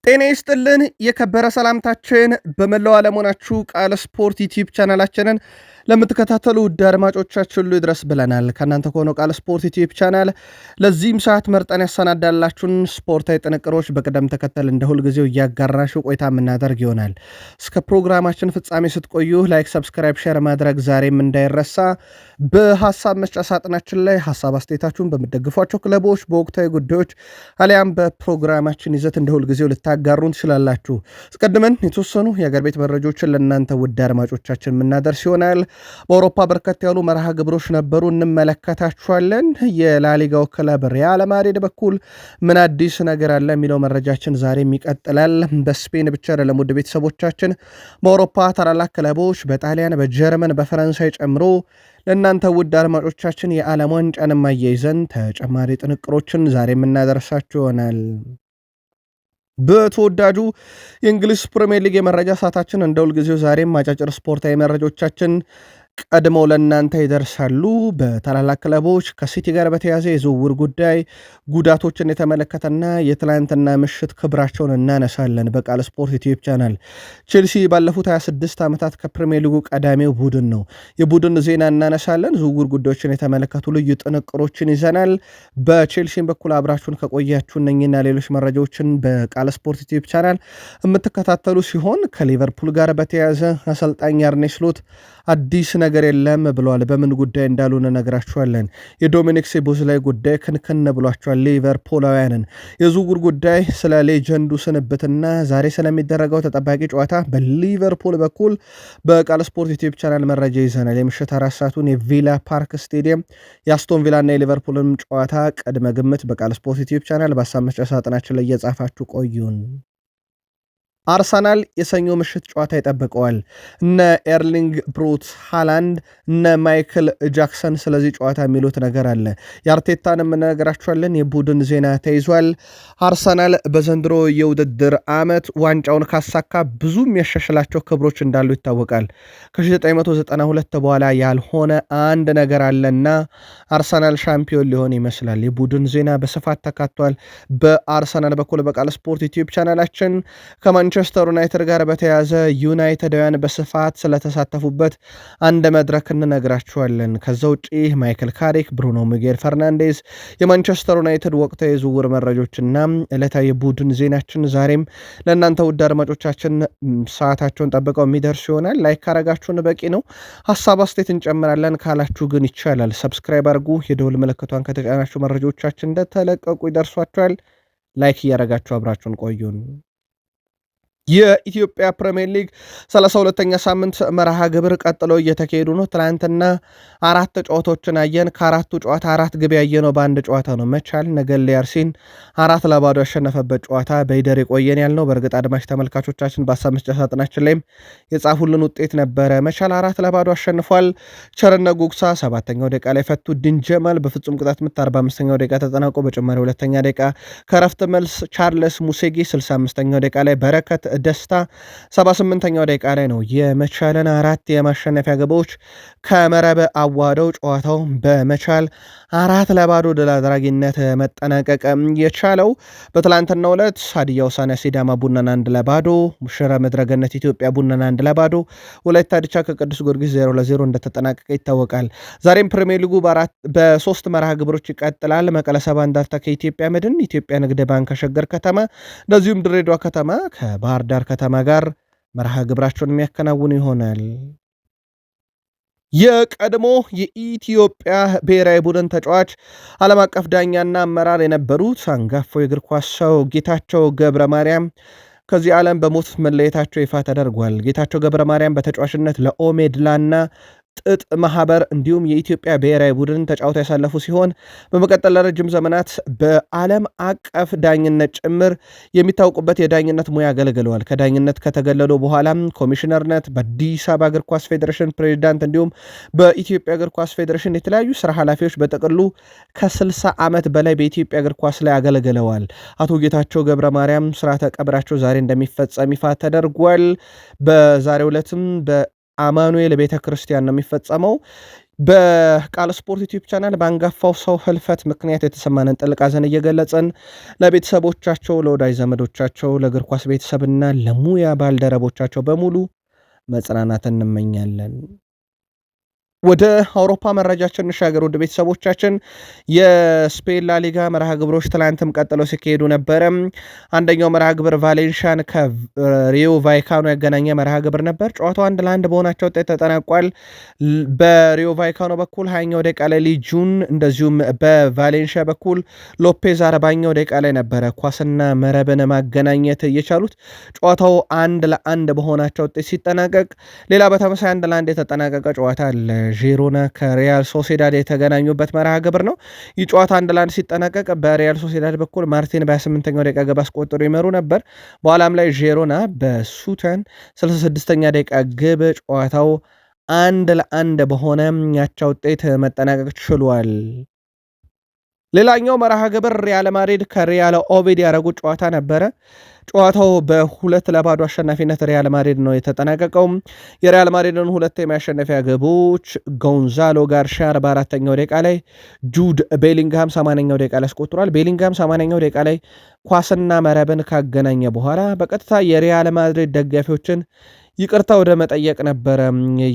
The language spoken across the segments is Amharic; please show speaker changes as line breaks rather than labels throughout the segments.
ጤና ይስጥልን የከበረ ሰላምታችን በመላው ዓለም ሆናችሁ ቃል ስፖርት ዩቲዩብ ቻናላችንን ለምትከታተሉ ውድ አድማጮቻችን ሁሉ ይድረስ ብለናል። ከእናንተ ከሆነው ቃል ስፖርት ዩቲዩብ ቻናል ለዚህም ሰዓት መርጠን ያሰናዳላችሁን ስፖርታዊ ጥንቅሮች በቅደም ተከተል እንደ ሁልጊዜው እያጋራሹ ቆይታ የምናደርግ ይሆናል። እስከ ፕሮግራማችን ፍጻሜ ስትቆዩ ላይክ፣ ሰብስክራይብ፣ ሼር ማድረግ ዛሬም እንዳይረሳ። በሀሳብ መስጫ ሳጥናችን ላይ ሀሳብ አስተያየታችሁን በምትደግፏቸው ክለቦች በወቅታዊ ጉዳዮች አሊያም በፕሮግራማችን ይዘት እንደ ሁልጊዜው ልታጋሩን ትችላላችሁ። አስቀድመን የተወሰኑ የአገር ቤት መረጃዎችን ለእናንተ ውድ አድማጮቻችን የምናደርስ ይሆናል። በአውሮፓ በርከት ያሉ መርሃ ግብሮች ነበሩ፣ እንመለከታችኋለን። የላሊጋው ክለብ ሪያል ማድሪድ በኩል ምን አዲስ ነገር አለ የሚለው መረጃችን ዛሬም ይቀጥላል። በስፔን ብቻ አይደለም ውድ ቤተሰቦቻችን፣ በአውሮፓ ታላላቅ ክለቦች በጣሊያን፣ በጀርመን፣ በፈረንሳይ ጨምሮ ለእናንተ ውድ አድማጮቻችን የዓለም ዋንጫንም አያይዘን ተጨማሪ ጥንቅሮችን ዛሬ የምናደርሳችሁ ይሆናል። በተወዳጁ የእንግሊዝ ፕሪሚየር ሊግ የመረጃ ሰዓታችን እንደ ሁልጊዜው ዛሬም አጫጭር ስፖርታዊ መረጃዎቻችን ቀድመው ለእናንተ ይደርሳሉ። በታላላቅ ክለቦች ከሲቲ ጋር በተያዘ የዝውውር ጉዳይ ጉዳቶችን የተመለከተና የትላንትና ምሽት ክብራቸውን እናነሳለን። በቃል ስፖርት ዩቲዩብ ቻናል ቼልሲ ባለፉት 26 ዓመታት ከፕሪሚየር ሊጉ ቀዳሚው ቡድን ነው። የቡድን ዜና እናነሳለን። ዝውውር ጉዳዮችን የተመለከቱ ልዩ ጥንቅሮችን ይዘናል። በቼልሲም በኩል አብራችሁን ከቆያችሁ እነኝና ሌሎች መረጃዎችን በቃል ስፖርት ዩቲዩብ ቻናል የምትከታተሉ ሲሆን ከሊቨርፑል ጋር በተያዘ አሰልጣኝ አርኔ ስሎት አዲስ ነገር የለም ብለዋል። በምን ጉዳይ እንዳልሆነ ነግራችኋለን። የዶሚኒክ ሶቦስላይ ጉዳይ ክንክን ብሏቸዋል ሊቨርፑላውያንን። የዝውውር ጉዳይ፣ ስለ ሌጀንዱ ስንብትና ዛሬ ስለሚደረገው ተጠባቂ ጨዋታ በሊቨርፑል በኩል በቃል ስፖርት ዩቲዩብ ቻናል መረጃ ይዘናል። የምሽት 4 ሰዓቱን የቪላ ፓርክ ስቴዲየም የአስቶን ቪላና የሊቨርፑልም ጨዋታ ቅድመ ግምት በቃል ስፖርት ዩቲዩብ ቻናል በሀሳብ መስጫ ሳጥናችን ላይ እየጻፋችሁ ቆዩን። አርሰናል የሰኞ ምሽት ጨዋታ ይጠብቀዋል። እነ ኤርሊንግ ብሩት ሃላንድ፣ እነ ማይክል ጃክሰን ስለዚህ ጨዋታ የሚሉት ነገር አለ። የአርቴታን የምነግራችኋለን። የቡድን ዜና ተይዟል። አርሰናል በዘንድሮ የውድድር ዓመት ዋንጫውን ካሳካ ብዙ የሚያሻሽላቸው ክብሮች እንዳሉ ይታወቃል። ከ1992 በኋላ ያልሆነ አንድ ነገር አለና አርሰናል ሻምፒዮን ሊሆን ይመስላል። የቡድን ዜና በስፋት ተካቷል። በአርሰናል በኩል በቃል ስፖርት ዩቲዩብ ቻናላችን ከማንቸስተር ዩናይትድ ጋር በተያዘ ዩናይትዳውያን በስፋት ስለተሳተፉበት አንድ መድረክ እንነግራችኋለን። ከዛ ውጪ ማይክል ካሪክ፣ ብሩኖ ሚጌል ፈርናንዴዝ፣ የማንቸስተር ዩናይትድ ወቅታዊ የዝውውር መረጆችና ዕለታዊ የቡድን ዜናችን ዛሬም ለእናንተ ውድ አድማጮቻችን ሰዓታቸውን ጠብቀው የሚደርሱ ይሆናል። ላይክ ካረጋችሁን በቂ ነው። ሀሳብ አስተያየት እንጨምራለን ካላችሁ ግን ይቻላል። ሰብስክራይብ አድርጉ። የደውል ምልክቷን ከተጫናችሁ መረጃዎቻችን እንደተለቀቁ ይደርሷችኋል። ላይክ እያረጋችሁ አብራችሁን ቆዩን። የኢትዮጵያ ፕሪሚየር ሊግ 32ኛ ሳምንት መርሃ ግብር ቀጥሎ እየተካሄዱ ነው። ትናንትና 4 ጨዋታዎችን አየን። ከአራቱ ጨዋታ 4 ግብ ያየነው በአንድ ጨዋታ ነው። መቻል ነገሌ አርሲን 4-0 ያሸነፈበት ጨዋታ በይደር የቆየን ያልነው። በእርግጥ አድማጭ ተመልካቾቻችን በሀሳብ መስጫ ሳጥናችን ላይም የጻፉልን ውጤት ነበረ። መቻል 4-0 አሸንፏል። ቸርነት ጉግሳ 7ኛው ደቂቃ ላይ ፈቱ ድንጀመል በፍጹም ቅጣት ምት 45ኛው ደቂቃ ተጠናቆ በጭማሪ 2ኛ ደቂቃ ከረፍት መልስ ቻርለስ ሙሴጌ 65ኛው ደቂቃ ላይ በረከት ደስታ 78ኛው ደቂቃ ላይ ነው የመቻልን 4 የማሸነፊያ ግቦች ከመረብ አዋደው ጨዋታው በመቻል 4-0 ድል አድራጊነት መጠናቀቅ የቻለው። በትላንትናው ዕለት ሀዲያ ሆሳዕና ሲዳማ ቡናን 1-0፣ ሽረ ምድረ ገነት ኢትዮጵያ ቡናን 1-0፣ ወላይታ ዲቻ ከቅዱስ ጊዮርጊስ 0-0 እንደተጠናቀቀ ይታወቃል። ዛሬም ፕሪሚየር ሊጉ በ3 መርሃ ግብሮች ይቀጥላል። መቀለ ሰባ እንደርታ ከኢትዮጵያ መድን፣ ኢትዮጵያ ንግድ ባንክ ከሸገር ከተማ፣ እንደዚሁም ድሬዳዋ ከተማ ከባህር ዳር ከተማ ጋር መርሃ ግብራቸውን የሚያከናውኑ ይሆናል። የቀድሞ የኢትዮጵያ ብሔራዊ ቡድን ተጫዋች ዓለም አቀፍ ዳኛና አመራር የነበሩት አንጋፋው የእግር ኳስ ሰው ጌታቸው ገብረ ማርያም ከዚህ ዓለም በሞት መለየታቸው ይፋ ተደርጓል። ጌታቸው ገብረ ማርያም በተጫዋችነት ለኦሜድላና ጥጥ ማህበር እንዲሁም የኢትዮጵያ ብሔራዊ ቡድን ተጫውተው ያሳለፉ ሲሆን በመቀጠል ለረጅም ዘመናት በዓለም አቀፍ ዳኝነት ጭምር የሚታወቁበት የዳኝነት ሙያ አገልግለዋል። ከዳኝነት ከተገለሉ በኋላም ኮሚሽነርነት፣ በአዲስ አበባ እግር ኳስ ፌዴሬሽን ፕሬዚዳንት እንዲሁም በኢትዮጵያ እግር ኳስ ፌዴሬሽን የተለያዩ ስራ ኃላፊዎች በጥቅሉ ከ60 ዓመት በላይ በኢትዮጵያ እግር ኳስ ላይ አገልግለዋል። አቶ ጌታቸው ገብረ ማርያም ስርዓተ ቀብራቸው ዛሬ እንደሚፈጸም ይፋ ተደርጓል። በዛሬው ዕለትም አማኑኤል ቤተ ክርስቲያን ነው የሚፈጸመው። በቃል ስፖርት ዩቲዩብ ቻናል በአንጋፋው ሰው ህልፈት ምክንያት የተሰማንን ጥልቅ ሐዘን እየገለጸን ለቤተሰቦቻቸው፣ ለወዳጅ ዘመዶቻቸው፣ ለእግር ኳስ ቤተሰብና ለሙያ ባልደረቦቻቸው በሙሉ መጽናናትን እንመኛለን። ወደ አውሮፓ መረጃችን እንሻገር። ወደ ቤተሰቦቻችን የስፔን ላሊጋ መርሃ ግብሮች ትላንትም ቀጥለው ሲካሄዱ ነበረ። አንደኛው መርሃ ግብር ቫሌንሻን ከሪዮ ቫይካኖ ያገናኘ መርሃ ግብር ነበር። ጨዋታው 1-1 በሆናቸው ውጤት ተጠናቋል። በሪዮ ቫይካኖ በኩል 20ኛው ደቂቃ ላይ ሊጁን፣ እንደዚሁም በቫሌንሺያ በኩል ሎፔዝ 40ኛው ደቂቃ ላይ ነበረ ኳስና መረብን ማገናኘት እየቻሉት ጨዋታው 1-1 በሆናቸው ውጤት ሲጠናቀቅ፣ ሌላ በተመሳይ 1-1 የተጠናቀቀ ጨዋታ አለ። ዢሮና ከሪያል ሶሴዳድ የተገናኙበት መርሃ ግብር ነው። ይህ ጨዋታ 1-1 ሲጠናቀቅ በሪያል ሶሴዳድ በኩል ማርቲን በ28ኛው ደቂቃ ግብ አስቆጥሮ ይመሩ ነበር። በኋላም ላይ ዢሮና በሱተን 66ኛ ደቂቃ ግብ ጨዋታው 1-1 በሆነ ያቻ ውጤት መጠናቀቅ ችሏል። ሌላኛው መርሃ ግብር ሪያል ማድሪድ ከሪያል ኦቪድ ያደረጉት ጨዋታ ነበረ። ጨዋታው በ2-0 አሸናፊነት ሪያል ማድሪድ ነው የተጠናቀቀው። የሪያል ማድሪድን ሁለት የሚያሸነፊያ ግቦች ጎንዛሎ ጋርሻ 44ኛው ደቂቃ ላይ፣ ጁድ ቤሊንግሃም 80ኛው ደቂቃ ላይ አስቆጥሯል። ቤሊንግሃም 80ኛው ደቂቃ ላይ ኳስና መረብን ካገናኘ በኋላ በቀጥታ የሪያል ማድሪድ ደጋፊዎችን ይቅርታ ወደ መጠየቅ ነበረ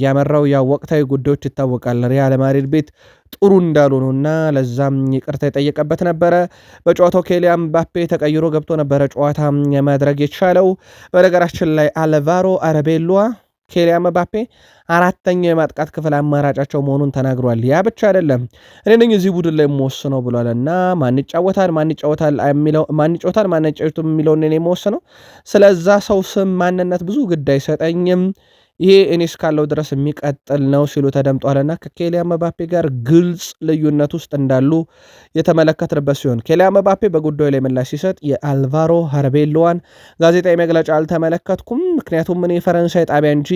ያመራው። ያ ወቅታዊ ጉዳዮች ይታወቃል። ሪያል ማድሪድ ቤት ጥሩ እንዳልሆኑና ለዛም ይቅርታ የጠየቀበት ነበረ። በጨዋታው ኬሊያን ምባፔ ተቀይሮ ገብቶ ነበረ ጨዋታ ማድረግ የቻለው። በነገራችን ላይ አልቫሮ አረቤሎዋ ኬሊያን ምባፔ አራተኛው የማጥቃት ክፍል አማራጫቸው መሆኑን ተናግሯል። ያ ብቻ አይደለም፣ እኔ ነኝ እዚህ ቡድን ላይ የምወስነው ብሏል። እና ማን ይጫወታል የሚለውን እኔ የምወስነው፣ ስለዛ ሰው ስም ማንነት ብዙ ግድ አይሰጠኝም፣ ይሄ እኔ እስካለው ድረስ የሚቀጥል ነው ሲሉ ተደምጧልና ከኬሊያን ምባፔ ጋር ግልጽ ልዩነት ውስጥ እንዳሉ የተመለከትንበት ሲሆን ኬሊያን ምባፔ በጉዳዩ ላይ ምላሽ ሲሰጥ የአልቫሮ ሀርቤሎዋን ጋዜጣዊ መግለጫ አልተመለከትኩም፣ ምክንያቱም እኔ የፈረንሳይ ጣቢያ እንጂ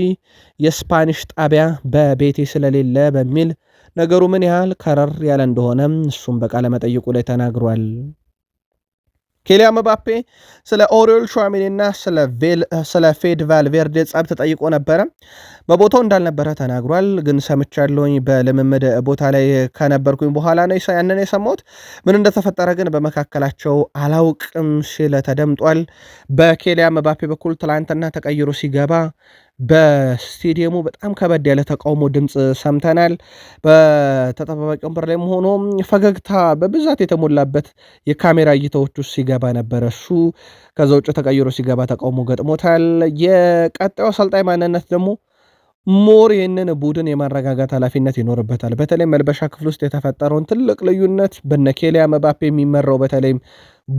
የስፓኒሽ ጣቢያ በቤቴ ስለሌለ በሚል ነገሩ ምን ያህል ከረር ያለ እንደሆነ እሱም በቃለ መጠይቁ ላይ ተናግሯል። ኬሊያን ምባፔ ስለ ኦሪዮል ቹዋሜኒና ስለ ፌድ ቫልቬርዴ ጸብ ተጠይቆ ነበረ። በቦታው እንዳልነበረ ተናግሯል። ግን ሰምቻለሁኝ በልምምድ ቦታ ላይ ከነበርኩኝ በኋላ ነው ያንን የሰማሁት። ምን እንደተፈጠረ ግን በመካከላቸው አላውቅም ሲል ተደምጧል። በኬሊያን ምባፔ በኩል ትላንትና ተቀይሮ ሲገባ በስቴዲየሙ በጣም ከበድ ያለ ተቃውሞ ድምፅ ሰምተናል። በተጠባባቂ ወንበር ላይ ሆኖ ፈገግታ በብዛት የተሞላበት የካሜራ እይታዎች ውስጥ ሲገባ ነበረ እሱ። ከዛ ውጭ ተቀይሮ ሲገባ ተቃውሞ ገጥሞታል። የቀጣዩ አሰልጣኝ ማንነት ደግሞ ሞር ይህንን ቡድን የማረጋጋት ኃላፊነት ይኖርበታል። በተለይ መልበሻ ክፍል ውስጥ የተፈጠረውን ትልቅ ልዩነት በነ ኬሊያን ምባፔ የሚመራው በተለይም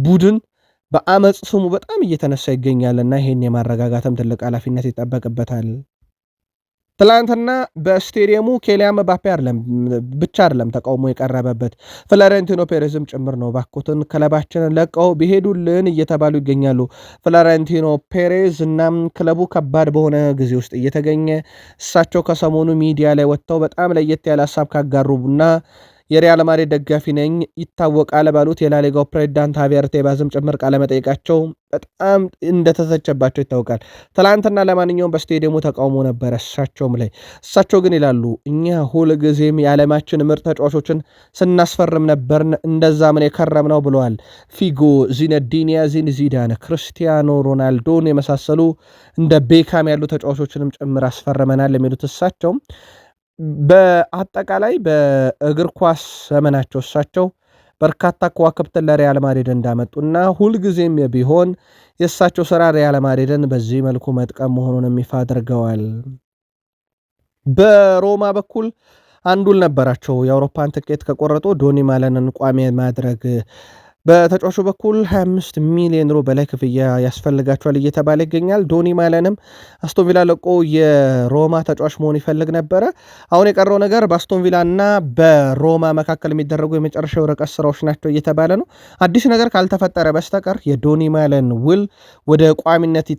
ቡድን በአመፅ ስሙ በጣም እየተነሳ ይገኛልና ይሄን የማረጋጋትም ትልቅ ኃላፊነት ይጠበቅበታል። ትላንትና በስቴዲየሙ ኬሊያን ምባፔ ብቻ አይደለም ተቃውሞ የቀረበበት ፍሎሬንቲኖ ፔሬዝም ጭምር ነው። ባኮትን ክለባችንን ለቀው ቢሄዱልን እየተባሉ ይገኛሉ። ፍሎሬንቲኖ ፔሬዝ እናም ክለቡ ከባድ በሆነ ጊዜ ውስጥ እየተገኘ እሳቸው ከሰሞኑ ሚዲያ ላይ ወጥተው በጣም ለየት ያለ ሀሳብ ካጋሩና የሪያል ማድሪድ ደጋፊ ነኝ ይታወቃል ባሉት የላሊጋው ፕሬዚዳንት ሃቪየር ቴባዝም ጭምር ቃለመጠይቃቸው በጣም እንደተተቸባቸው ይታወቃል። ትላንትና ለማንኛውም በስቴዲየሙ ተቃውሞ ነበረ እሳቸውም ላይ። እሳቸው ግን ይላሉ እኛ ሁልጊዜም የዓለማችን ምርጥ ተጫዋቾችን ስናስፈርም ነበርን፣ እንደዛ ምን የከረም ነው ብለዋል። ፊጎ፣ ዚነዲን ዚዳን፣ ክርስቲያኖ ሮናልዶን የመሳሰሉ እንደ ቤካም ያሉ ተጫዋቾችንም ጭምር አስፈርመናል የሚሉት እሳቸው በአጠቃላይ በእግር ኳስ ዘመናቸው እሳቸው በርካታ ከዋክብትን ለሪያል ማድሪድ እንዳመጡና ሁልጊዜም ቢሆን የእሳቸው ስራ ሪያል ማድሪድን በዚህ መልኩ መጥቀም መሆኑን ይፋ አድርገዋል። በሮማ በኩል አንዱል ነበራቸው የአውሮፓን ትኬት ከቆረጡ ዶኒ ማለንን ቋሚ ማድረግ። በተጫዋቹ በኩል 25 ሚሊዮን ዩሮ በላይ ክፍያ ያስፈልጋቸዋል እየተባለ ይገኛል። ዶኒ ማለንም አስቶን ቪላ ለቆ የሮማ ተጫዋች መሆን ይፈልግ ነበረ። አሁን የቀረው ነገር በአስቶን ቪላ እና በሮማ መካከል የሚደረጉ የመጨረሻ ርቀት ስራዎች ናቸው እየተባለ ነው። አዲስ ነገር ካልተፈጠረ በስተቀር የዶኒ ማለን ውል ወደ ቋሚነት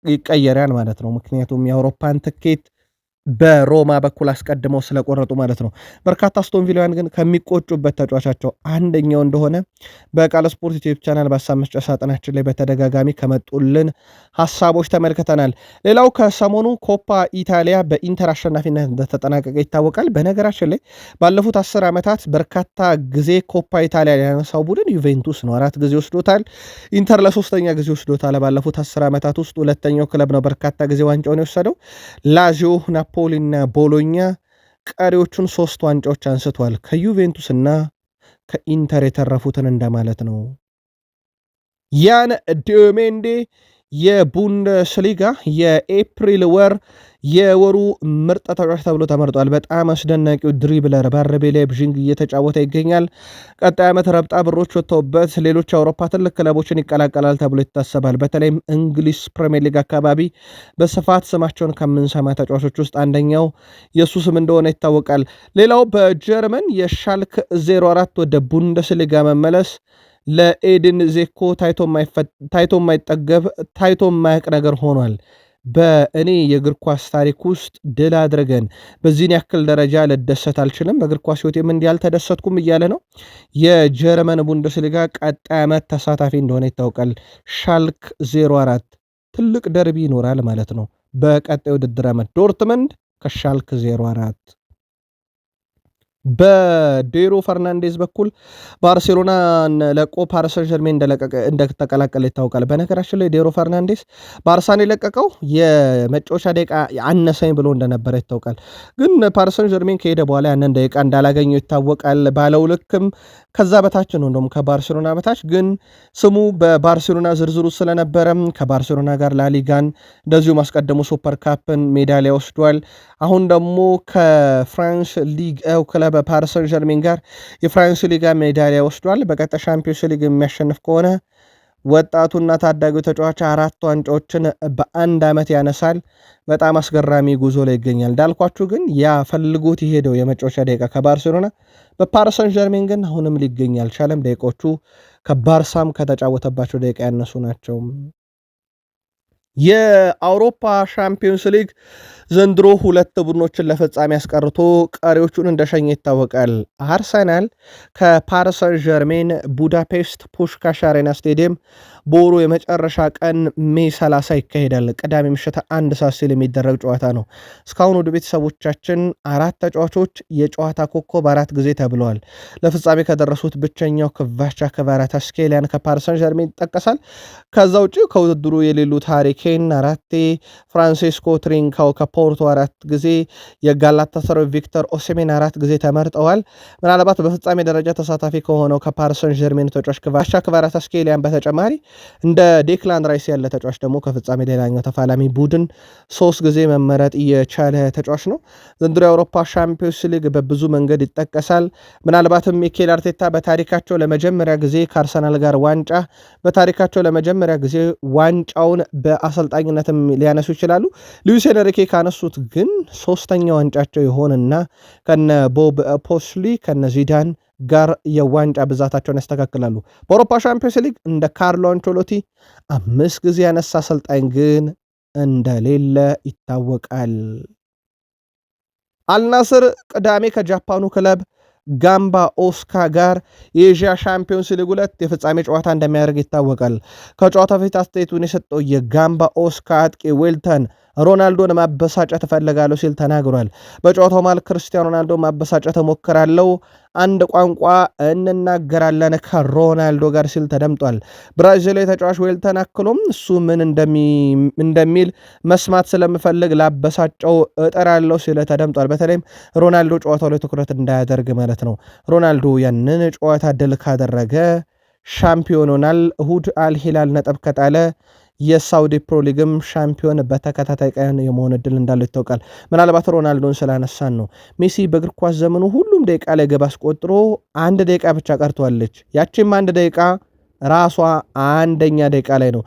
ይቀየራል ማለት ነው። ምክንያቱም የአውሮፓን ትኬት በሮማ በኩል አስቀድመው ስለቆረጡ ማለት ነው። በርካታ አስቶን ቪላውያን ግን ከሚቆጩበት ተጫዋቻቸው አንደኛው እንደሆነ በቃል ስፖርት ዩቲዩብ ቻናል በሀሳብ መስጫ ሳጥናችን ላይ በተደጋጋሚ ከመጡልን ሀሳቦች ተመልክተናል። ሌላው ከሰሞኑ ኮፓ ኢታሊያ በኢንተር አሸናፊነት እንደተጠናቀቀ ይታወቃል። በነገራችን ላይ ባለፉት 10 ዓመታት በርካታ ጊዜ ኮፓ ኢታሊያ ያነሳው ቡድን ዩቬንቱስ ነው። 4 ጊዜ ወስዶታል። ኢንተር ለሶስተኛ ጊዜ ወስዶታል። ባለፉት 10 ዓመታት ውስጥ ሁለተኛው ክለብ ነው በርካታ ጊዜ ዋንጫውን የወሰደው። ላዚዮ፣ ናፖሊና ቦሎኛ ቀሪዎቹን 3 ዋንጫዎች አንስቷል። ከዩቬንቱስና ከኢንተር የተረፉትን እንደማለት ነው። ያን ዲዮሜንዴ የቡንደስሊጋ የኤፕሪል ወር የወሩ ምርጥ ተጫዋች ተብሎ ተመርጧል። በጣም አስደናቂው ድሪብለር በአርቤ ላይፕዚግ እየተጫወተ ይገኛል። ቀጣይ ዓመት ረብጣ ብሮች ወጥተውበት ሌሎች የአውሮፓ ትልቅ ክለቦችን ይቀላቀላል ተብሎ ይታሰባል። በተለይም እንግሊዝ ፕሪሚየር ሊግ አካባቢ በስፋት ስማቸውን ከምንሰማ ተጫዋቾች ውስጥ አንደኛው የሱ ስም እንደሆነ ይታወቃል። ሌላው በጀርመን የሻልክ 04 ወደ ቡንደስሊጋ መመለስ ለኤድን ዜኮ ታይቶ የማይጠገብ ታይቶ የማያቅ ነገር ሆኗል። በእኔ የእግር ኳስ ታሪክ ውስጥ ድል አድርገን በዚህን ያክል ደረጃ ልደሰት አልችልም፣ በእግር ኳስ ሕይወቴም እንዲህ አልተደሰትኩም እያለ ነው። የጀርመን ቡንደስሊጋ ቀጣይ ዓመት ተሳታፊ እንደሆነ ይታወቃል። ሻልክ 04 ትልቅ ደርቢ ይኖራል ማለት ነው። በቀጣይ ውድድር ዓመት ዶርትመንድ ከሻልክ 04። በዴሮ ፈርናንዴዝ በኩል ባርሴሎናን ለቆ ፓሪስ ሰን ዠርሜን እንደተቀላቀለ ይታወቃል። በነገራችን ላይ ዴሮ ፈርናንዴዝ ባርሳን የለቀቀው የመጫወቻ ደቂቃ አነሰኝ ብሎ እንደነበረ ይታወቃል። ግን ፓሪስ ሰን ዠርሜን ከሄደ በኋላ ያንን ደቂቃ እንዳላገኘው ይታወቃል። ባለው ልክም ከዛ በታች ነው፣ እንደውም ከባርሴሎና በታች ግን ስሙ በባርሴሎና ዝርዝሩ ስለነበረም ከባርሴሎና ጋር ላሊጋን እንደዚሁም አስቀድሞ ሱፐር ካፕን ሜዳሊያ ወስዷል። አሁን ደግሞ ከፍራንስ ሊግ ክለብ ፓሪስ ሰን ዠርሜን ጋር የፍራንስ ሊጋ ሜዳሊያ ወስዷል። በቀጣይ ሻምፒዮንስ ሊግ የሚያሸንፍ ከሆነ ወጣቱና ታዳጊው ተጫዋች 4 ዋንጫዎችን በአንድ ዓመት ያነሳል። በጣም አስገራሚ ጉዞ ላይ ይገኛል። እንዳልኳችሁ ግን ያ ፈልጎት የሄደው የመጫወቻ ደቂቃ ከባርሴሎና በፓሪስ ሰን ዠርሜን ግን አሁንም ሊገኝ አልቻለም። ደቂቃዎቹ ከባርሳም ከተጫወተባቸው ደቂቃ ያነሱ ናቸው። የአውሮፓ ሻምፒዮንስ ሊግ ዘንድሮ 2 ቡድኖችን ለፍጻሜ ያስቀርቶ ቀሪዎቹን እንደሸኘ ይታወቃል። አርሰናል ከፓሪስ ሰን ዠርሜን ቡዳፔስት ፑሽካሽ አሬና ስቴዲየም በወሩ የመጨረሻ ቀን ሜይ 30 ይካሄዳል። ቅዳሜ ምሽት 1 ሰዓት ሲል የሚደረግ ጨዋታ ነው። እስካሁን ወደ ቤተሰቦቻችን 4 ተጫዋቾች የጨዋታ ኮከብ 4 ጊዜ ተብለዋል። ለፍጻሜ ከደረሱት ብቸኛው ክቫቻ ክቫራትስኬሊያን ከፓሪስ ሰን ዠርሜን ይጠቀሳል። ከዛ ውጭ ከውድድሩ የሌሉት ሃሪኬን 4፣ ፍራንሲስኮ ትሪንካው ከፖርቶ 4 ጊዜ፣ የጋላታሳራይ ቪክተር ኦሲሜን 4 ጊዜ ተመርጠዋል። ምናልባት በፍጻሜ ደረጃ ተሳታፊ ከሆነው ከፓሪስ ሰን ዠርሜን ተጫዋች ክቫቻ ክቫራትስኬሊያን በተጨማሪ እንደ ዴክላን ራይስ ያለ ተጫዋች ደግሞ ከፍጻሜ ሌላኛው ተፋላሚ ቡድን 3 ጊዜ መመረጥ የቻለ ተጫዋች ነው። ዘንድሮ የአውሮፓ ሻምፒዮንስ ሊግ በብዙ መንገድ ይጠቀሳል። ምናልባትም ሚኬል አርቴታ በታሪካቸው ለመጀመሪያ ጊዜ ከአርሰናል ጋር ዋንጫ በታሪካቸው ለመጀመሪያ ጊዜ ዋንጫውን በአሰልጣኝነትም ሊያነሱ ይችላሉ። ሉዊስ ኤንሪኬ ካነሱት ግን 3ኛ ዋንጫቸው የሆነና ከነ ቦብ ፖስሊ ከነ ዚዳን ጋር የዋንጫ ብዛታቸውን ያስተካክላሉ። በአውሮፓ ሻምፒዮንስ ሊግ እንደ ካርሎ አንቸሎቲ 5 ጊዜ ያነሳ አሰልጣኝ ግን እንደሌለ ይታወቃል። አልናስር ቅዳሜ ከጃፓኑ ክለብ ጋምባ ኦስካ ጋር የኤዥያ ሻምፒዮንስ ሊግ 2 የፍጻሜ ጨዋታ እንደሚያደርግ ይታወቃል። ከጨዋታ በፊት አስተያየቱን የሰጠው የጋምባ ኦስካ አጥቂ ዌልተን ሮናልዶን ማበሳጨት እፈልጋለሁ ሲል ተናግሯል። በጨዋታው መሃል ክርስቲያኖ ሮናልዶ ማበሳጨት እሞክራለሁ፣ አንድ ቋንቋ እንናገራለን ከሮናልዶ ጋር ሲል ተደምጧል። ብራዚላዊ ተጫዋች ዌልተን አክሎም እሱ ምን እንደሚል መስማት ስለምፈልግ ላበሳጨው እጥራለሁ ሲል ተደምጧል። በተለይም ሮናልዶ ጨዋታው ላይ ትኩረት እንዳያደርግ ማለት ነው። ሮናልዶ ያንን ጨዋታ ድል ካደረገ ሻምፒዮን ሆናል። እሁድ አልሂላል ነጥብ ከጣለ የሳውዲ ፕሮ ሊግም ሻምፒዮን በተከታታይ ቀን የመሆን እድል እንዳለው ይታወቃል። ምናልባት ሮናልዶን ስላነሳን ነው። ሜሲ በእግር ኳስ ዘመኑ ሁሉም ደቂቃ ላይ ግብ አስቆጥሮ 1 ደቂቃ ብቻ ቀርቷለች። ያቺም 1 ደቂቃ ራሷ 1ኛ ደቂቃ ላይ ነው።